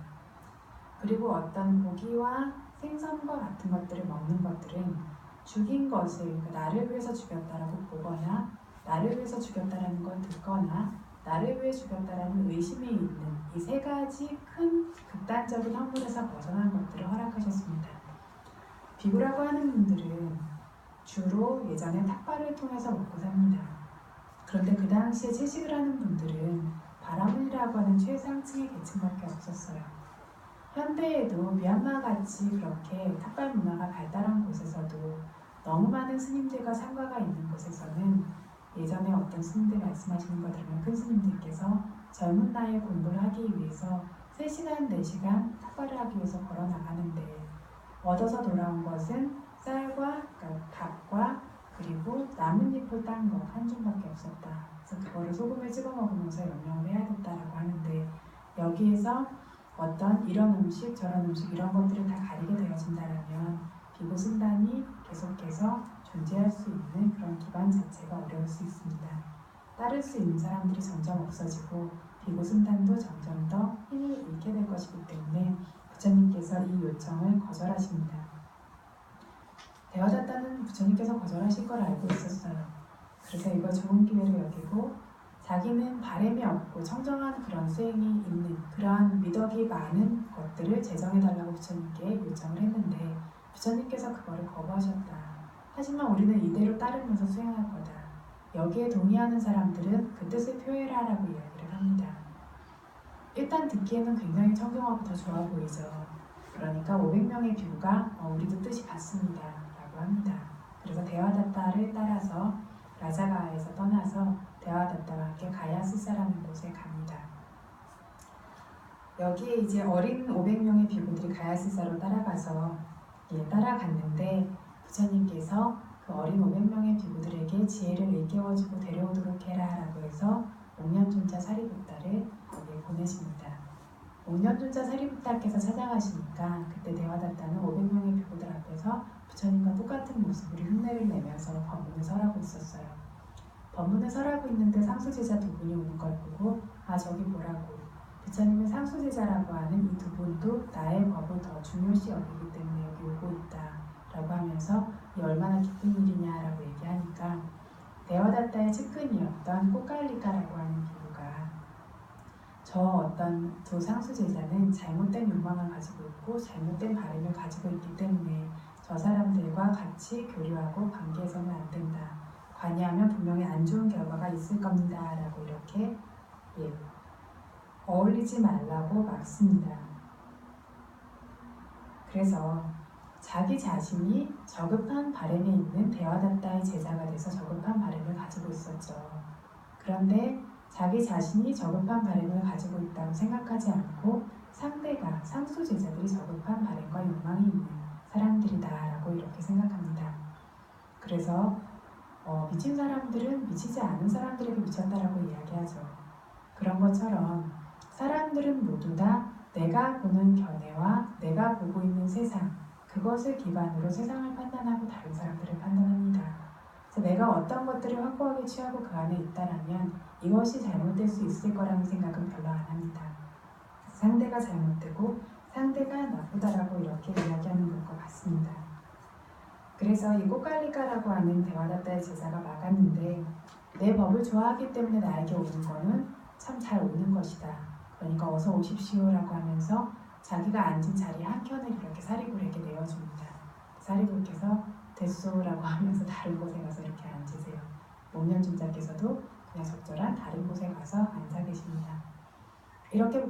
그리고 어떤 고기와 생선과 같은 것들을 먹는 것들은 죽인 것을 그러니까 나를 위해서 죽였다라고 보거나 나를 위해서 죽였다라는 걸 듣거나 나를 위해 죽였다라는 의심이 있는 이 3가지 큰 극단적인 허물에서 벗어난 것들을 허락하셨습니다. 비구라고 하는 분들은 주로 예전에 탁발을 통해서 먹고 삽니다. 그런데 그 당시에 채식을 하는 분들은 바라문이라고 하는 최상층의 계층밖에 없었어요. 현대에도 미얀마 같이 그렇게 탁발 문화가 발달한 곳에서도 너무 많은 스님들과 상가가 있는 곳에서는 예전에 어떤 스님들 말씀하시는 거 들으면 큰 스님들께서 젊은 나이에 공부를 하기 위해서 3시간, 4시간 탁발을 하기 위해서 걸어 나가는데 얻어서 돌아온 것은 쌀과 그러니까 밥과 그리고 나뭇잎을 딴 거 한 줌밖에 없었다. 그래서 그거를 소금을 찍어 먹으면서 영양을 해야 됐다라고 하는데 여기에서 어떤 이런 음식 저런 음식 이런 것들을 다 가리게 되어진다면 비구 순단이 계속해서 존재할 수 있는 그런 기반 자체가 어려울 수 있습니다. 따를 수 있는 사람들이 점점 없어지고 비구 순단도 점점 더 힘을 잃게 될 것이기 때문에 부처님께서 이 요청을 거절하십니다. 대화다따는 부처님께서 거절하실 걸 알고 있었어요. 그래서 이걸 좋은 기회로 여기고 자기는 바램이 없고 청정한 그런 수행이 있는 그러한 미덕이 많은 것들을 제정해달라고 부처님께 요청을 했는데 부처님께서 그거를 거부하셨다. 하지만 우리는 이대로 따르면서 수행할 거다. 여기에 동의하는 사람들은 그 뜻을 표해라라고 이야기를 합니다. 일단 듣기에는 굉장히 청정하고 더 좋아 보이죠. 그러니까 500명의 비구가 우리도 뜻이 같습니다 라고 합니다. 그래서 대화다따를 따라서 라자가에서 떠나서 대화다따와 함께 가야스사라는 곳에 갑니다. 여기에 이제 어린 500명의 비구들이 가야스사로 따라가서 따라갔는데 부처님께서 그 어린 500명의 비구들에게 지혜를 일깨워주고 데려오도록 해라 라고 해서 옥년존자 사리부타를 거기에 보내십니다. 옥년존자 사리부타께서 찾아가시니까 그때 대화다따는 500명의 비구들 앞에서 부처님과 똑같은 모습으로 흉내를 내면서 법문을 설하고 있었어요. 법문을 설하고 있는데 상수제자 2분이 오는 걸 보고 아 저기 보라고 부처님은 상수제자라고 하는 이 2분도 나의 법을 더 중요시 여기기 때문에 여기 오고 있다 라고 하면서 이 얼마나 기쁜 일이냐라고 얘기하니까 대화다따의 측근이었던 꽃갈리카라고 하는 비구가 저 어떤 두 상수제자는 잘못된 욕망을 가지고 있고 잘못된 바램을 가지고 있기 때문에 저 사람들과 같이 교류하고 관계해서는 안 된다. 관여하면 분명히 안 좋은 결과가 있을 겁니다 라고 이렇게 어울리지 말라고 막습니다. 그래서 자기 자신이 저급한 바램에 있는 대화다따의 제자가 돼서 저급한 바램을 가지고 있었죠. 그런데 자기 자신이 저급한 바램을 가지고 있다고 생각하지 않고 상대가 상수 제자들이 저급한 바램과 욕망이 있는 사람들이다라고 이렇게 생각합니다. 그래서 미친 사람들은 미치지 않은 사람들에게 미쳤다라고 이야기하죠. 그런 것처럼 사람들은 모두 다 내가 보는 견해와 내가 보고 있는 세상, 그것을 기반으로 세상을 판단하고 다른 사람들을 판단합니다. 그래서 내가 어떤 것들을 확고하게 취하고 그 안에 있다라면 이것이 잘못될 수 있을 거라는 생각은 별로 안 합니다. 상대가 잘못되고 상대가 나쁘다라고 이렇게 이야기하는 것과 같습니다. 그래서 이 꽃갈리가라고 하는 대화다따의 제자가 막았는데 내 법을 좋아하기 때문에 나에게 오는 거는 참 잘 오는 것이다. 그러니까 어서 오십시오라고 하면서 자기가 앉은 자리 한켠을 이렇게 사리불에게 내어줍니다. 사리불께서 됐소라고 하면서 다른 곳에 가서 이렇게 앉으세요. 목련중자께서도 그냥 적절한 다른 곳에 가서 앉아 계십니다. 이렇게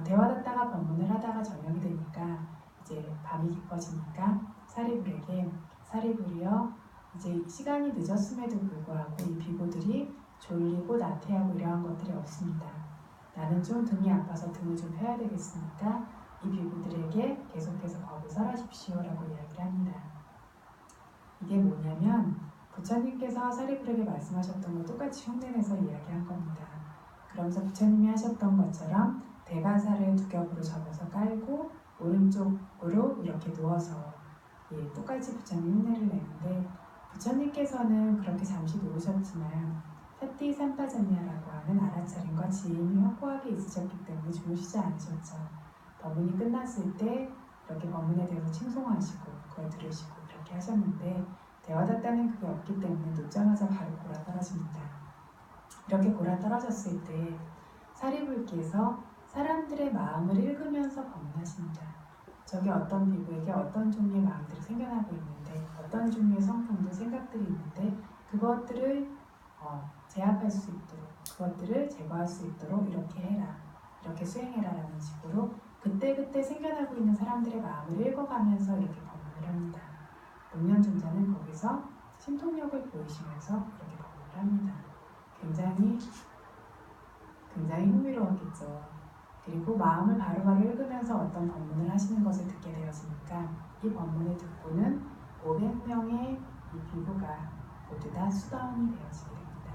대화다따가 법문을 하다가 저녁이 되니까 이제 밤이 깊어지니까 사리불에게 사리불이여 이제 시간이 늦었음에도 불구하고 이 비구들이 졸리고 나태하고 이러한 것들이 없습니다. 나는 좀 등이 아파서 등을 좀 펴야 되겠으니까 이 비구들에게 계속해서 법을 설하십시오라고 이야기를 합니다. 이게 뭐냐면 부처님께서 사리불에게 말씀하셨던 걸 똑같이 흉내내서 이야기한 겁니다. 그러면서 부처님이 하셨던 것처럼 대가사를 두 겹으로 접어서 깔고 오른쪽으로 이렇게 누워서 똑같이 부처님 흉내를 내는데 부처님께서는 그렇게 잠시 누우셨지만 사띠 삼파자냐라고 하는 알아차림과 지임이 확고하게 있으셨기 때문에 주무시지 않으셨죠. 법문이 끝났을 때 이렇게 법문에 대해서 칭송하시고 그걸 들으시고 이렇게 하셨는데 대화다따는 그게 없기 때문에 눕자마자 바로 골아 떨어집니다. 이렇게 골아 떨어졌을 때 사리불께서 사람들의 마음을 읽으면서 법문하십니다. 저기 어떤 비구에게 어떤 종류의 마음들이 생겨나고 있는데 어떤 종류의 성품들, 생각들이 있는데 그것들을 제압할 수 있도록 그것들을 제거할 수 있도록 이렇게 해라, 이렇게 수행해라 라는 식으로 그때그때 생겨나고 있는 사람들의 마음을 읽어가면서 이렇게 법문을 합니다. 목련중자는 거기서 신통력을 보이시면서 이렇게 법문을 합니다. 굉장히 흥미로웠겠죠. 그리고 마음을 바로바로 읽으면서 어떤 법문을 하시는 것을 듣게 되었으니까 이 법문을 듣고는 500명의 이 비구가 모두 다 수다원이 되어지게 됩니다.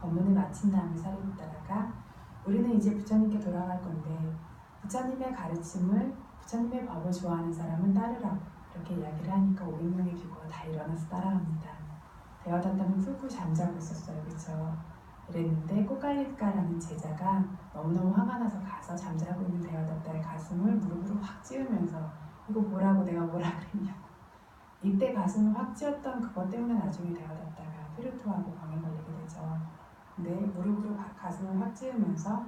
법문을 마친 다음에 사리불따라가 우리는 이제 부처님께 돌아갈 건데 부처님의 가르침을, 부처님의 법을 좋아하는 사람은 따르라고 이렇게 이야기를 하니까 500명의 비구가 다 일어나서 따라갑니다. 대화다따는 쿨쿨 잠자고 있었어요. 그렇죠? 이랬는데 꽃갈리가라는 제자가 너무너무 화가 나서 가서 잠자고 있는 대화다따의 가슴을 무릎으로 확 찌우면서 이거 뭐라고 내가 뭐라 그랬냐고. 이때 가슴을 확 찌었던 그것 때문에 나중에 대화다따가 피르토하고 병에 걸리게 되죠. 근데 무릎으로 가슴을 확 찌우면서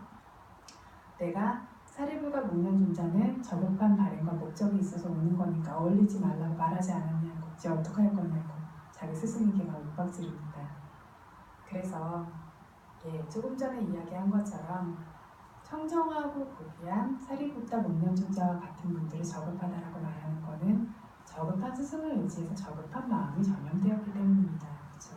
내가 사리불과 목련중자는 저급한 바램과 목적이 있어서 오는 거니까 어울리지 말라고 말하지 않았냐고, 이제 어떡할 거냐고 자기 스승에게 막 윽박지릅니다. 그래서 조금 전에 이야기한 것처럼 청정하고 고귀한 사리불따 목련중자와 같은 분들을 저급하다라고 말하는 것은 저급한 스승을 의지해서 저급한 마음이 전염되었기 때문입니다. 그렇죠?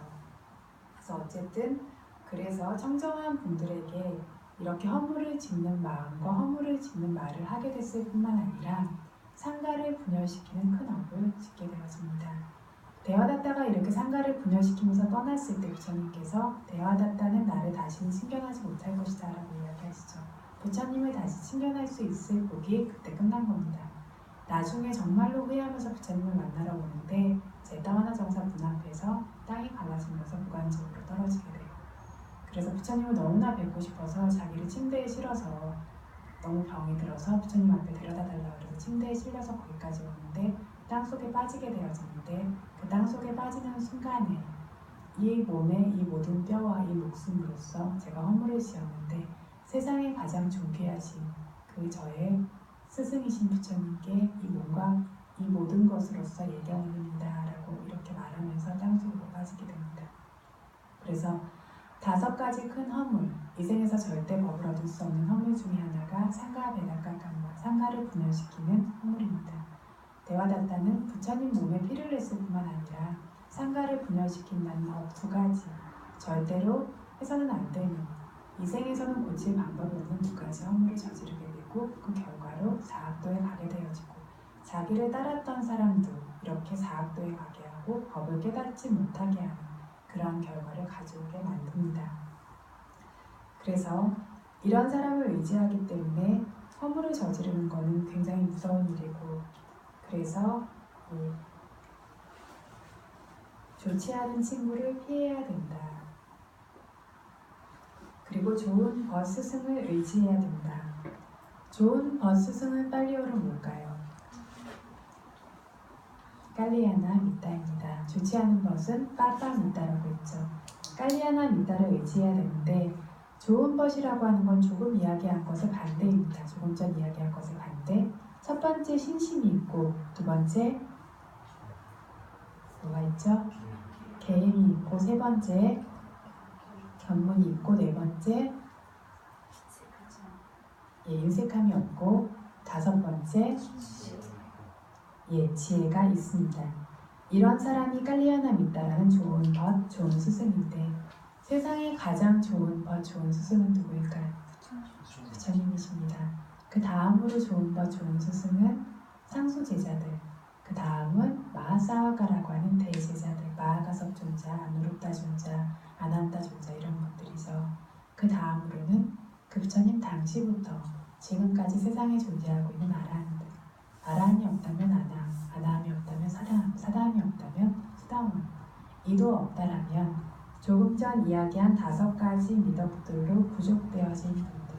그래서 어쨌든 그래서 청정한 분들에게 이렇게 허물을 짓는 마음과 허물을 짓는 말을 하게 됐을 뿐만 아니라 상가를 분열시키는 큰 업을 짓게 되었습니다. 대화다따가 이렇게 상가를 분열시키면서 떠났을 때 부처님께서 대화다따는 나를 다시는 친견하지 못할 것이다 라고 이야기하시죠. 부처님을 다시 친견할 수 있을 복이 그때 끝난 겁니다. 나중에 정말로 후회하면서 부처님을 만나러 오는데 제따와나 정사 문 앞에서 땅이 갈라지면서 무관적으로 떨어지게 돼요. 그래서 부처님을 너무나 뵙고 싶어서 자기를 침대에 실어서 너무 병이 들어서 부처님 앞에 데려다 달라고 해서 침대에 실려서 거기까지 오는데 땅속에 빠지게 되어지는데 그 땅속에 빠지는 순간에 이 몸의 이 모든 뼈와 이 목숨으로서 제가 허물을 지었는데 세상에 가장 존귀하신 그 저의 스승이신 부처님께 이 몸과 이 모든 것으로서 예견입니다 라고 이렇게 말하면서 땅속으로 빠지게 됩니다. 그래서 5가지 큰 허물, 이 생에서 절대 법을 얻을 수 없는 허물 중에 하나가 상가, 배다가, 깐마, 상가를 분열시키는 허물입니다. 대화다따는 부처님 몸에 피를 냈을 뿐만 아니라 상가를 분열시킨다는 법 2가지, 절대로 해서는 안 되는, 이 생에서는 고칠 방법이 없는 2가지 허물을 저지르게 되고 되어지고 그 결과로 사학도에 가게 되어지고 자기를 따랐던 사람도 이렇게 사학도에 가게 하고 법을 깨닫지 못하게 하는 그러한 결과를 가져오게 만듭니다. 그래서 이런 사람을 의지하기 때문에 허물을 저지르는 것은 굉장히 무서운 일이고 그래서 좋지 않은 친구를 피해야 된다. 그리고 좋은 버스 스승을 의지해야 된다. 좋은 버스 스승은 빨리어로 뭘까요? 깔리아나 미타입니다. 좋지 않은 버스는 빠빠 미타라고 했죠. 깔리아나 미타를 의지해야 되는데 좋은 것이라고 하는 건 조금 이야기한 것의 반대입니다. 조금 전 이야기한 것의 반대. 첫 번째 신심이 있고 두 번째 뭐가 있죠? 계획이 있고 세 번째 견문이 있고 네 번째 윤색함이 없고 다섯 번째 지혜가 있습니다. 이런 사람이 깔리아나 미타라는 좋은 벗, 좋은 스승인데 세상에 가장 좋은 벗, 좋은 스승은 누구일까요? 부처님이십니다. 그 다음으로 좋은 벗, 좋은 스승은 상수 제자들, 그 다음은 마하사와가라고 하는 대제자들, 마하가섭존자, 아누룹다존자, 아난다존자 이런 분들이죠. 그 다음으로는 그 부처님 당시부터 지금까지 세상에 존재하고 있는 아라한들, 아라한이 없다면 아나, 아나함이 없다면 사다함, 사다함이 없다면 수다원, 이도 없다라면 조금 전 이야기한 5가지 미덕들로 부족되어진 분들,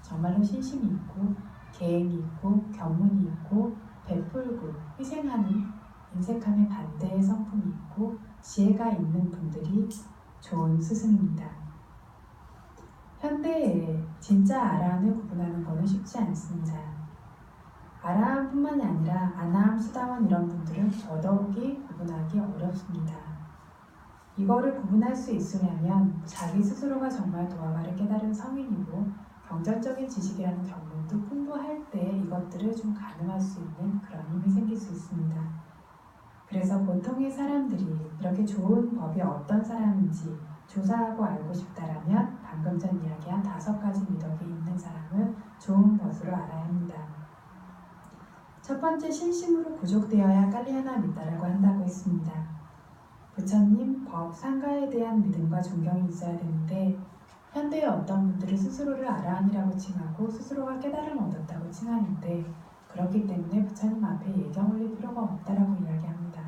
정말로 신심이 있고 계행이 있고 견문이 있고 베풀고 희생하는 인색함의 반대의 성품이 있고 지혜가 있는 분들이 좋은 스승입니다. 현대에 진짜 아라한을 구분하는 것은 쉽지 않습니다. 아라한뿐만이 아니라 아나함, 수다원 이런 분들은 더더욱이 구분하기 어렵습니다. 이거를 구분할 수 있으려면 자기 스스로가 정말 도화가를 깨달은 성인이고 경전적인 지식이라는 경문도 풍부할 때 이것들을 좀 가늠할 수 있는 그런 힘이 생길 수 있습니다. 그래서 보통의 사람들이 이렇게 좋은 법이 어떤 사람인지 조사하고 알고 싶다라면 방금 전 이야기한 5가지 미덕이 있는 사람을 좋은 것으로 알아야 합니다. 첫 번째 신심으로 부족되어야 깔리아나 미타라고 한다고 했습니다. 부처님, 법, 상가에 대한 믿음과 존경이 있어야 되는데 현대의 어떤 분들은 스스로를 아라한이라고 칭하고 스스로가 깨달음을 얻었다고 칭하는데 그렇기 때문에 부처님 앞에 예경 올릴 필요가 없다라고 이야기합니다.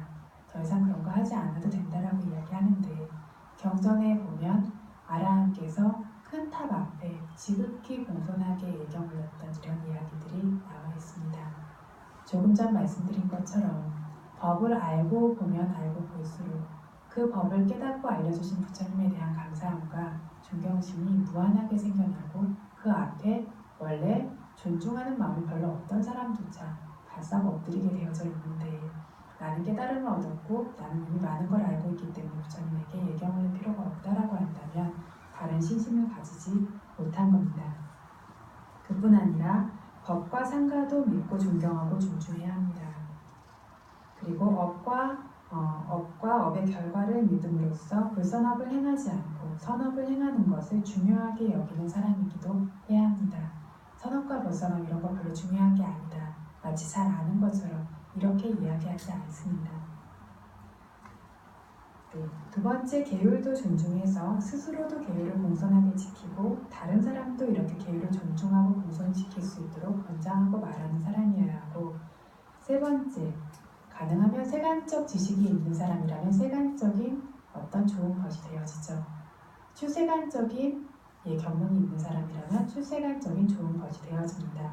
더 이상 그런 거 하지 않아도 된다라고 이야기하는데 경전에 보면 아라한께서 큰 탑 앞에 지극히 공손하게 예경 올렸던 이런 이야기들이 나와 있습니다. 조금 전 말씀드린 것처럼 법을 알고 보면 알고 볼수록 그 법을 깨닫고 알려주신 부처님에 대한 감사함과 존경심이 무한하게 생겨나고 그 앞에 원래 존중하는 마음이 별로 없던 사람조차 바싹 엎드리게 되어져 있는데 나는 깨달음을 얻었고 나는 이미 많은 걸 알고 있기 때문에 부처님에게 예경할 필요가 없다라고 한다면 바른 신심을 가지지 못한 겁니다. 그뿐 아니라 법과 상가도 믿고 존경하고 존중해야 합니다. 그리고 업과 업의 결과를 믿음으로써 불선업을 행하지 않고 선업을 행하는 것을 중요하게 여기는 사람이기도 해야 합니다. 선업과 불선업 이런 거 별로 중요한 게 아니다. 마치 잘 아는 것처럼 이렇게 이야기하지 않습니다. 네, 두 번째, 계율도 존중해서 스스로도 계율을 공손하게 지키고 다른 사람도 이렇게 계율을 존중하고 공손시킬 수 있도록 권장하고 말하는 사람이어야 하고 세 번째, 가능하면 세간적 지식이 있는 사람이라면 세간적인 어떤 좋은 것이 되어지죠. 추세간적인 견문이 있는 사람이라면 추세간적인 좋은 것이 되어집니다.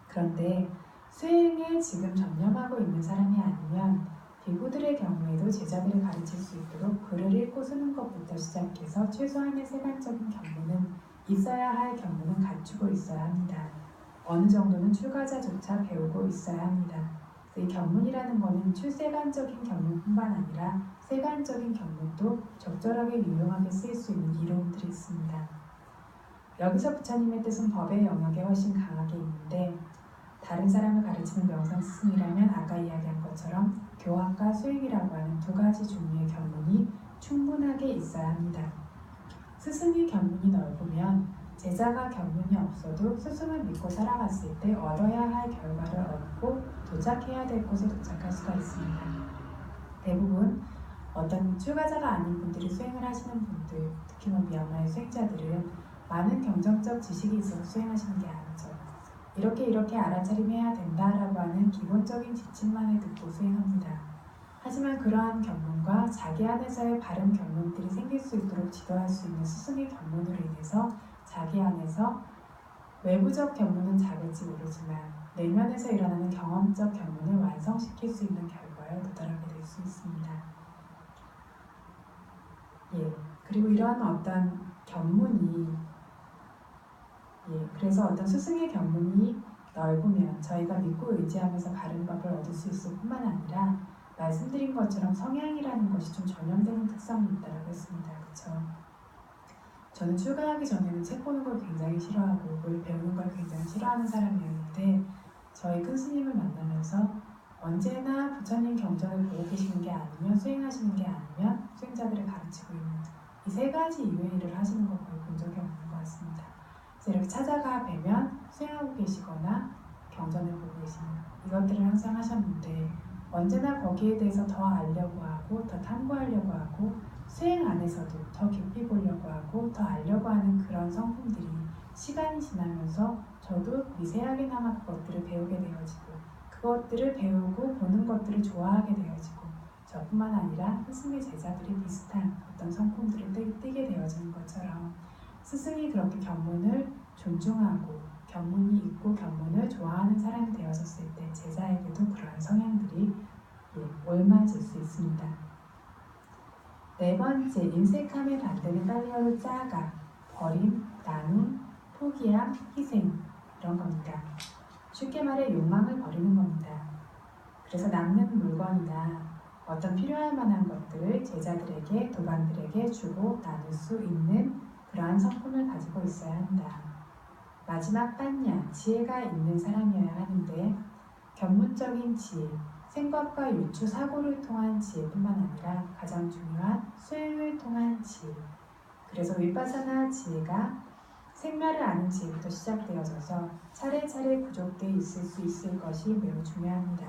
그런데 수행에 지금 전념하고 있는 사람이 아니면 비구들의 경우에도 제자들을 가르칠 수 있도록 글을 읽고 쓰는 것부터 시작해서 최소한의 세간적인 견문은 있어야 할 견문은 갖추고 있어야 합니다. 어느 정도는 출가자조차 배우고 있어야 합니다. 이 견문이라는 것은 출세간적인 견문뿐만 아니라 세간적인 견문도 적절하게 유용하게 쓰일 수 있는 이론들이 있습니다. 여기서 부처님의 뜻은 법의 영역에 훨씬 강하게 있는데 다른 사람을 가르치는 명상 스승이라면 아까 이야기한 것처럼 교학과 수행이라고 하는 2가지 종류의 견문이 충분하게 있어야 합니다. 스승의 견문이 넓으면 제자가 견문이 없어도 스승을 믿고 살아갔을 때 얻어야 할 결과를 얻고 도착해야 될 곳에 도착할 수가 있습니다. 대부분 어떤 출가자가 아닌 분들이 수행을 하시는 분들, 특히 미얀마의 수행자들은 많은 경정적 지식이 있어서 수행하시는 게 아니죠. 이렇게 알아차림해야 된다라고 하는 기본적인 지침만을 듣고 수행합니다. 하지만 그러한 견문과 자기 안에서의 바른 견문들이 생길 수 있도록 지도할 수 있는 스승의 견문으로 인해서 자기 안에서 외부적 견문은 작을지 모르지만 내면에서 일어나는 경험적 견문을 완성시킬 수 있는 결과에 도달하게 될 수 있습니다. 그리고 이러한 어떤 견문이 그래서 어떤 스승의 견문이 넓으면 저희가 믿고 의지하면서 바른 법을 얻을 수 있을 뿐만 아니라 말씀드린 것처럼 성향이라는 것이 좀 전염되는 특성이 있다고 했습니다. 그렇죠? 저는 출가하기 전에는 책 보는 걸 굉장히 싫어하고 뭘 배우는 걸 굉장히 싫어하는 사람이었는데 저희 큰 스님을 만나면서 언제나 부처님 경전을 보고 계시는 게 아니면 수행하시는 게 아니면 수행자들을 가르치고 있는 이 세 가지 이외의 일을 하시는 걸 거의 본 적이 없는 것 같습니다. 그래서 이렇게 찾아가 뵈면 수행하고 계시거나 경전을 보고 계시는 이것들을 항상 하셨는데 언제나 거기에 대해서 더 알려고 하고 더 탐구하려고 하고 수행 안에서도 더 깊이 보려고 하고 더 알려고 하는 그런 성품들이 시간이 지나면서 저도 미세하게나마 그것들을 배우게 되어지고 그것들을 배우고 보는 것들을 좋아하게 되어지고 저뿐만 아니라 스승의 제자들이 비슷한 어떤 성품들을 띠게 되어지는 것처럼 스승이 그렇게 견문을 존중하고 견문이 있고 견문을 좋아하는 사람이 되어졌을 때 제자에게도 그러한 성향들이 옮아질 수 있습니다. 네 번째, 인색함의 반대는 빨리어로 짜가, 버림, 나눔, 포기함, 희생 이런 겁니다. 쉽게 말해 욕망을 버리는 겁니다. 그래서 남는 물건이나 어떤 필요할 만한 것들을 제자들에게, 도반들에게 주고 나눌 수 있는 그러한 성품을 가지고 있어야 한다. 마지막 반야, 지혜가 있는 사람이어야 하는데 견문적인 지혜, 생각과 유추, 사고를 통한 지혜뿐만 아니라 가장 중요한 수행을 통한 지혜. 그래서 윗바사나 지혜가 생멸을 아는 지혜부터 시작되어져서 차례차례 부족되어 있을 수 있을 것이 매우 중요합니다.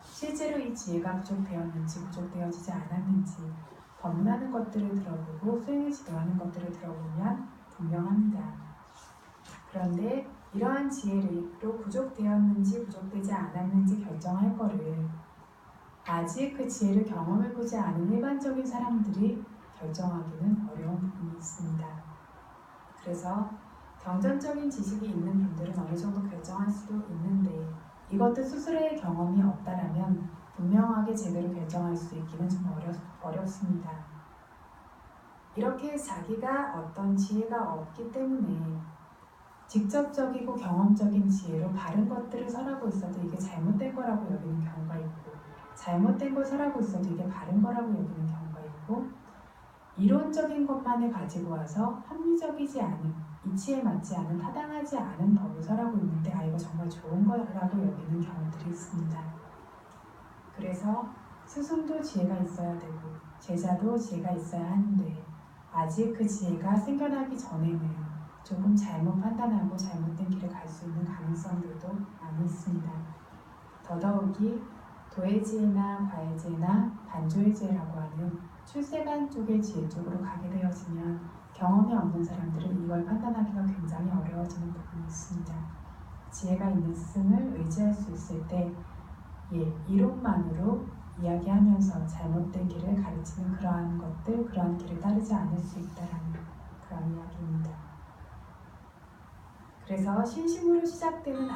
실제로 이 지혜가 부족되었는지 부족되어지지 않았는지 법문하는 것들을 들어보고 수행을 지도하는 것들을 들어보면 분명합니다. 그런데 이러한 지혜로 부족되었는지 부족되지 않았는지 결정할 거를 아직 그 지혜를 경험해보지 않은 일반적인 사람들이 결정하기는 어려운 부분이 있습니다. 그래서 경전적인 지식이 있는 분들은 어느 정도 결정할 수도 있는데 이것도 스스로의 경험이 없다라면 분명하게 제대로 결정할 수 있기는 좀 어렵습니다. 이렇게 자기가 어떤 지혜가 없기 때문에 직접적이고 경험적인 지혜로 바른 것들을 설하고 있어도 이게 잘못된 거라고 여기는 경우가 있고 잘못된 걸 설하고 있어도 이게 바른 거라고 여기는 경우가 있고 이론적인 것만을 가지고 와서 합리적이지 않은 이치에 맞지 않은 타당하지 않은 법을 설하고 있는데 이거 정말 좋은 거라고 여기는 경우들이 있습니다. 그래서 스승도 지혜가 있어야 되고 제자도 지혜가 있어야 하는데 아직 그 지혜가 생겨나기 전에는 조금 잘못 판단하고 잘못된 길을 갈 수 있는 가능성들도 많이 있습니다. 더더욱이 도해지혜나 과해지혜나 반조해지혜라고 하는 출세관 쪽의 지혜 쪽으로 가게 되어지면 경험이 없는 사람들은 이걸 판단하기가 굉장히 어려워지는 부분이 있습니다. 지혜가 있는 스승을 의지할 수 있을 때 이론만으로 이야기하면서 잘못된 길을 가르치는 그러한 것들, 그러한 길을 따르지 않을 수 있다라는 그런 이야기입니다. 그래서 신심으로 시작되는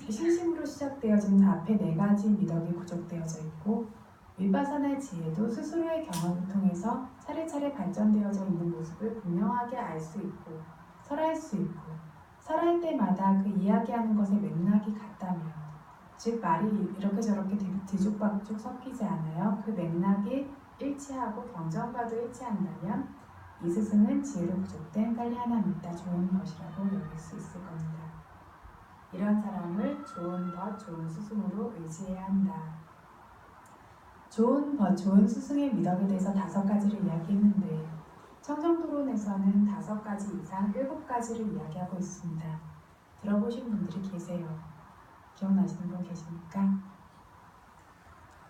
신심으로 시작되어지는 앞에 네 가지 미덕이 부족되어져 있고 윗바사나 지혜도 스스로의 경험을 통해서 차례차례 발전되어져 있는 모습을 분명하게 알 수 있고 설할 수 있고 설할 때마다 그 이야기하는 것의 맥락이 같다면 즉 말이 이렇게 저렇게 뒤죽박죽 섞이지 않아요. 그 맥락이 일치하고 경전과도 일치한다면 이 스승은 지혜로 부족된 빨리 하나 믿다 좋은 것이라고 여길 수 있을 겁니다. 이런 사람을 좋은 법, 좋은 스승으로 의지해야 한다. 좋은 법, 좋은 스승의 미덕에 대해서 5가지를 이야기했는데 청정도론에서는 5가지 이상 7가지를 이야기하고 있습니다. 들어보신 분들이 계세요. 기억나시는 분 계십니까?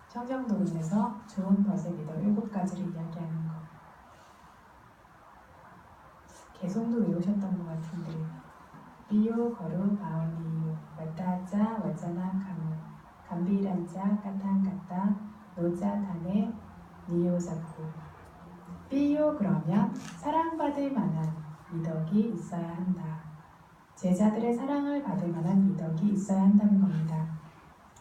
청정도론에서 좋은 벗의 미덕 7가지를 이야기하는 것. 개성도 외우셨던 것 같은데 비요 거루 바오니요 와타자 와자나 카무 감비란자 까탕까따 노자타네 니요자쿠. 비요 그러면 사랑받을 만한 미덕이 있어야 한다. 제자들의 사랑을 받을 만한 미덕이 있어야 한다는 겁니다.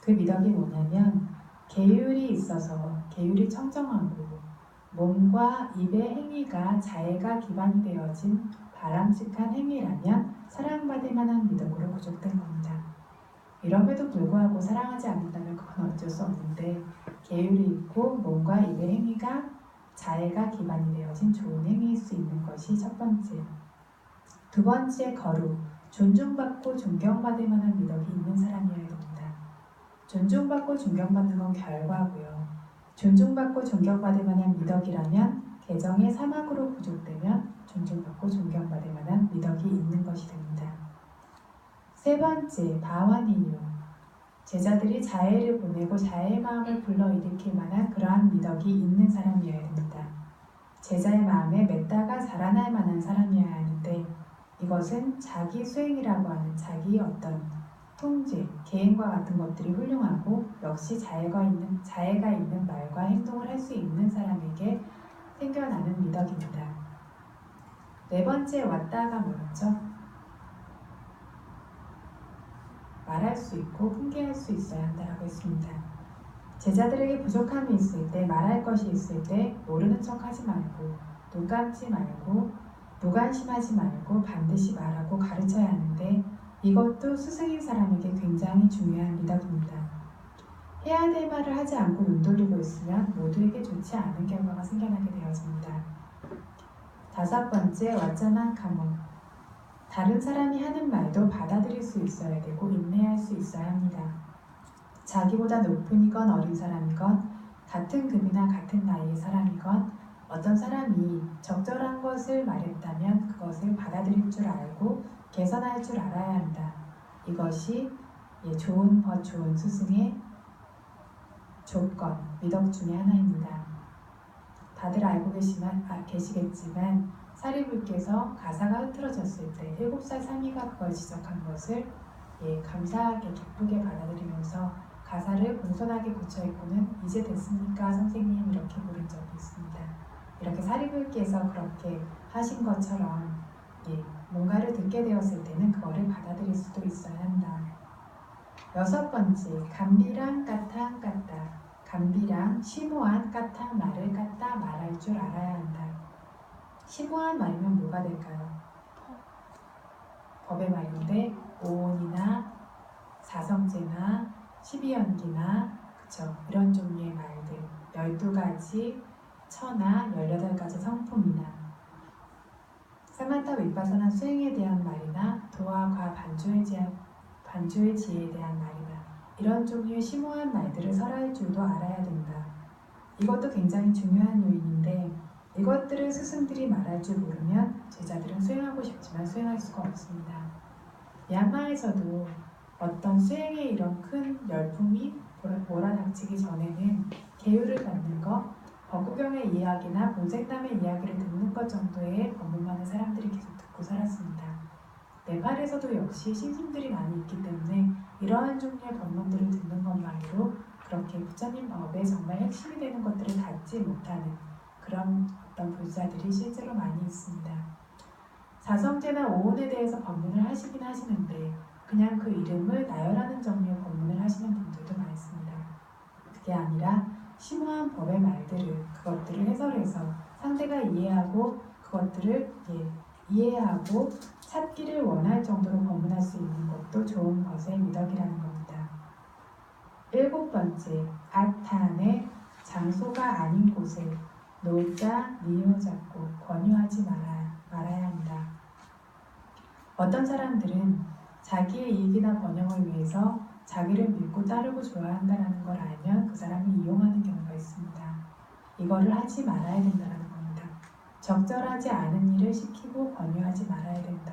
그 미덕이 뭐냐면 계율이 있어서 계율이 청정하고 몸과 입의 행위가 자애가 기반이 되어진 바람직한 행위라면 사랑받을 만한 미덕으로 부족된 겁니다. 이럼에도 불구하고 사랑하지 않는다면 그건 어쩔 수 없는데 계율이 있고 몸과 입의 행위가 자애가 기반이 되어진 좋은 행위일 수 있는 것이 첫 번째. 두 번째 거루, 존중받고 존경받을 만한 미덕이 있는 사람이어야 됩니다. 존중받고 존경받는 건 결과고요. 존중받고 존경받을 만한 미덕이라면 개정의 사막으로 부족되면 존중받고 존경받을 만한 미덕이 있는 것이 됩니다. 세 번째, 바와니요. 제자들이 자애를 보내고 자애의 마음을 불러일으킬 만한 그러한 미덕이 있는 사람이어야 됩니다. 제자의 마음에 맺다가 자라날 만한 사람이어야 하는데 이것은 자기 수행이라고 하는 자기 어떤 통제, 계행과 같은 것들이 훌륭하고 역시 자애가 있는 말과 행동을 할 수 있는 사람에게 생겨나는 미덕입니다. 네 번째 왔다가 뭐였죠? 말할 수 있고 훈계할 수 있어야 한다고 했습니다. 제자들에게 부족함이 있을 때, 말할 것이 있을 때 모르는 척하지 말고 눈 감지 말고 무관심하지 말고 반드시 말하고 가르쳐야 하는데 이것도 스승인 사람에게 굉장히 중요한 미덕입니다. 해야 될 말을 하지 않고 눈 돌리고 있으면 모두에게 좋지 않은 결과가 생겨나게 되어집니다. 다섯 번째, 와짜나 카모. 다른 사람이 하는 말도 받아들일 수 있어야 되고 인내할 수 있어야 합니다. 자기보다 높은이건 어린 사람이건 같은 급이나 같은 나이의 사람이건 어떤 사람이 적절한 것을 말했다면 그것을 받아들일 줄 알고 개선할 줄 알아야 한다. 이것이 좋은 벗 좋은 스승의 조건, 미덕 중에 하나입니다. 다들 알고 계시겠지만 사리불께서 가사가 흐트러졌을 때 7살 사미가 그걸 지적한 것을 감사하게 기쁘게 받아들이면서 가사를 공손하게 고쳐입고는 이제 됐습니까 선생님 이렇게 부른 적이 있습니다. 이렇게 사리불께서 그렇게 하신 것처럼 뭔가를 듣게 되었을 때는 그거를 받아들일 수도 있어야 한다. 여섯 번째, 감비랑 까탕 까따. 감비랑 심오한 까탕 말을 까따 말할 줄 알아야 한다. 심오한 말이면 뭐가 될까요? 법의 말인데 오온이나 사성제나 12연기나 그쵸? 이런 종류의 말들 12가지 처나 18가지 성품이나 사마타 윗바사나 수행에 대한 말이나 도와 과 반주의 지혜에 대한 말이나 이런 종류의 심오한 말들을 설할 줄도 알아야 된다. 이것도 굉장히 중요한 요인인데 이것들을 스승들이 말할 줄 모르면 제자들은 수행하고 싶지만 수행할 수가 없습니다. 미얀마에서도 어떤 수행에 이런 큰 열풍이 몰아닥치기 전에는 계율을 받는 것, 법구경의 이야기나 공생담의 이야기를 듣는 것 정도의 법문만을 사람들이 계속 듣고 살았습니다. 네팔에서도 역시 신심들이 많이 있기 때문에 이러한 종류의 법문들을 듣는 것만으로 그렇게 부처님 법의 정말 핵심이 되는 것들을 닿지 못하는 그런 어떤 불자들이 실제로 많이 있습니다. 사성제나 오온에 대해서 법문을 하시긴 하시는데 그냥 그 이름을 나열하는 종류의 법문을 하시는 분들도 많습니다. 그게 아니라 심오한 법의 말들을 그것들을 해설해서 상대가 이해하고 그것들을 이해하고 찾기를 원할 정도로 법문할 수 있는 것도 좋은 것의 미덕이라는 겁니다. 일곱 번째, 아탄의 장소가 아닌 곳에 노자, 니오 잡고 권유하지 말아야 한다. 어떤 사람들은 자기의 이익이나 번영을 위해서 자기를 믿고 따르고 줘야 한다는 걸 알면 그 사람을 이용하는 경우가 있습니다. 이거를 하지 말아야 된다는 겁니다. 적절하지 않은 일을 시키고 권유하지 말아야 된다.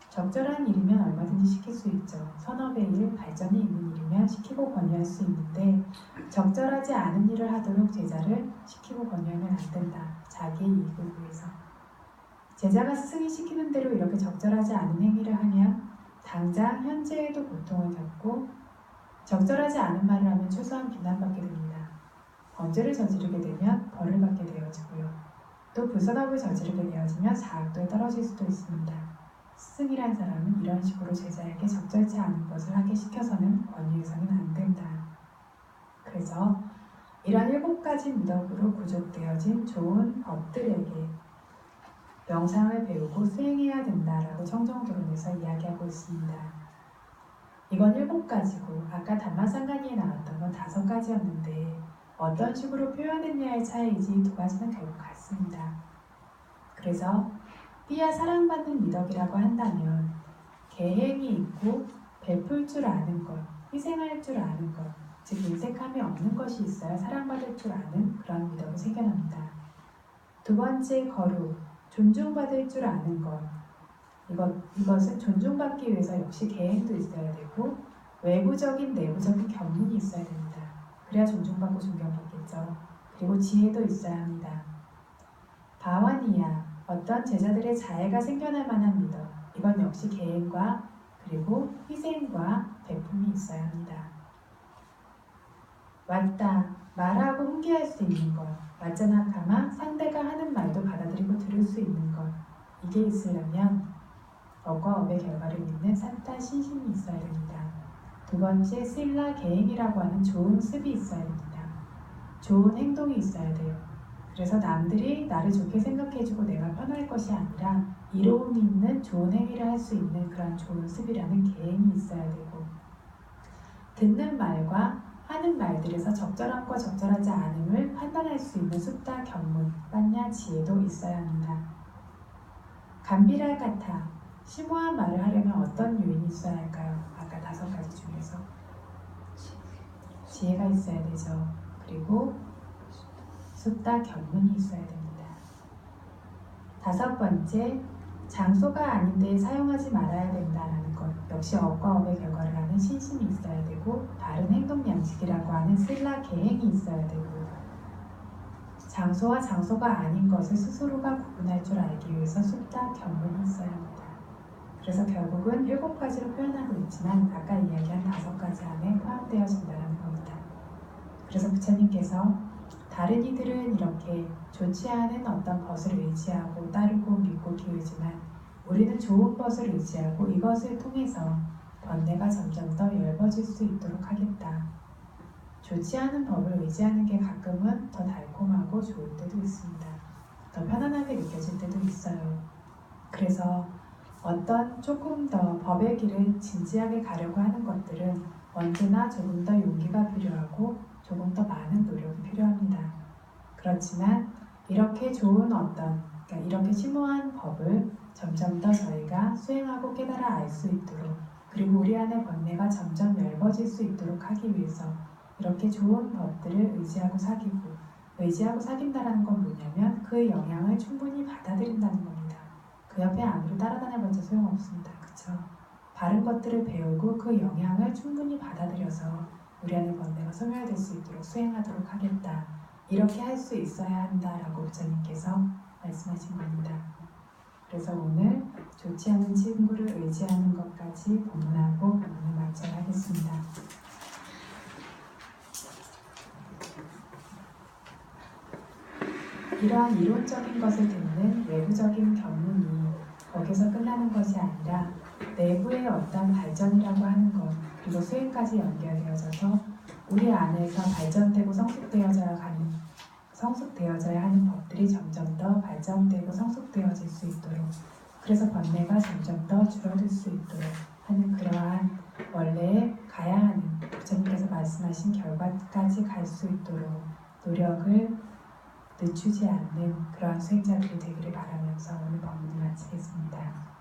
적절한 일이면 얼마든지 시킬 수 있죠. 선업의 일, 발전이 있는 일이면 시키고 권유할 수 있는데 적절하지 않은 일을 하도록 제자를 시키고 권유하면 안 된다. 자기의 이익을 위해서. 제자가 스승이 시키는 대로 이렇게 적절하지 않은 행위를 하면 당장 현재에도 고통을 겪고 적절하지 않은 말을 하면 최소한 비난받게 됩니다. 범죄를 저지르게 되면 벌을 받게 되어지고요. 또 불선업을 저지르게 되어지면 사학도에 떨어질 수도 있습니다. 스승이란 사람은 이런 식으로 제자에게 적절치 않은 것을 하게 시켜서는 권유해서는 안 된다. 그래서 이런 7가지 미덕으로 구족되어진 좋은 법들에게 명상을 배우고 수행해야 된다라고 청정도론에서 이야기하고 있습니다. 이건 7가지고 아까 담마상간이에 나왔던 건 5가지였는데 어떤 식으로 표현했냐의 차이이지 2가지는 결국 같습니다. 그래서 삐야 사랑받는 미덕이라고 한다면 계행이 있고 베풀 줄 아는 것, 희생할 줄 아는 것, 즉 인색함이 없는 것이 있어야 사랑받을 줄 아는 그런 미덕이 생겨납니다. 2번째 거룩, 존중받을 줄 아는 것. 이것은 존중받기 위해서 역시 계행도 있어야 되고 외부적인 내부적인 견문이 있어야 됩니다. 그래야 존중받고 존경받겠죠. 그리고 지혜도 있어야 합니다. 바와니야, 어떤 제자들의 자애가 생겨날 만한 미덕. 이건 역시 계행과 그리고 희생과 베품이 있어야 합니다. 왓다, 말하고 훈계할 수 있는 것. 왓자나카마, 상대가 하는 말도 받아들이고 들을 수 있는 것. 이게 있으려면 업과 업의 결과를 믿는 사타 신심이 있어야 됩니다. 2번째, 실라 계행이라고 하는 좋은 습이 있어야 됩니다. 좋은 행동이 있어야 돼요. 그래서 남들이 나를 좋게 생각해주고 내가 편할 것이 아니라 이로움이 있는 좋은 행위를 할 수 있는 그런 좋은 습이라는 계행이 있어야 되고 듣는 말과 하는 말들에서 적절함과 적절하지 않음을 판단할 수 있는 숫다 견문, 빠냐 지혜도 있어야 합니다. 감비랄 같아 심오한 말을 하려면 어떤 요인이 있어야 할까요? 아까 5가지 중에서 지혜가 있어야 되죠. 그리고 숫다 견문이 있어야 됩니다. 5번째, 장소가 아닌 데 사용하지 말아야 된다는 것. 역시 업과 업의 결과를 하는 신심이 있어야 되고 바른 행동 양식이라고 하는 실라 계행이 있어야 되고 장소와 장소가 아닌 것을 스스로가 구분할 줄 알기 위해서 숫다 견문이 있어야 합니다. 그래서 결국은 7가지로 표현하고 있지만 아까 이야기한 5가지 안에 포함되어진다는 겁니다. 그래서 부처님께서 다른 이들은 이렇게 좋지 않은 어떤 것을 의지하고 따르고 믿고 기울지만 우리는 좋은 것을 의지하고 이것을 통해서 번뇌가 점점 더 엷어질 수 있도록 하겠다. 좋지 않은 법을 의지하는 게 가끔은 더 달콤하고 좋을 때도 있습니다. 더 편안하게 느껴질 때도 있어요. 그래서 어떤 조금 더 법의 길을 진지하게 가려고 하는 것들은 언제나 조금 더 용기가 필요하고 조금 더 많은 노력이 필요합니다. 그렇지만 이렇게 좋은 그러니까 이렇게 심오한 법을 점점 더 저희가 수행하고 깨달아 알 수 있도록 그리고 우리 안의 번뇌가 점점 얇아질 수 있도록 하기 위해서 이렇게 좋은 법들을 의지하고 사귄다는 건 뭐냐면 그의 영향을 충분히 받아들인다는 겁니다. 그 옆에 아무리 따라다녀봤자 소용없습니다. 그쵸? 바른 것들을 배우고 그 영향을 충분히 받아들여서 우리 안의 번뇌가 소멸될 수 있도록 수행하도록 하겠다. 이렇게 할 수 있어야 한다라고 부처님께서 말씀하신 겁니다. 그래서 오늘 좋지 않은 친구를 의지하는 것까지 본문하고 본문을 마쳐하겠습니다. 이러한 이론적인 것을 듣는 외부적인 견문이 거기서 끝나는 것이 아니라 내부의 어떤 발전이라고 하는 것 그리고 수행까지 연결되어져서 우리 안에서 발전되고 성숙되어져야 하는 법들이 점점 더 발전되고 성숙되어질 수 있도록 그래서 번뇌가 점점 더 줄어들 수 있도록 하는 그러한 원래 가야 하는 부처님께서 말씀하신 결과까지 갈 수 있도록 노력을 늦추지 않는 그러한 수행자들이 되기를 바라면서 오늘 법문을 마치겠습니다.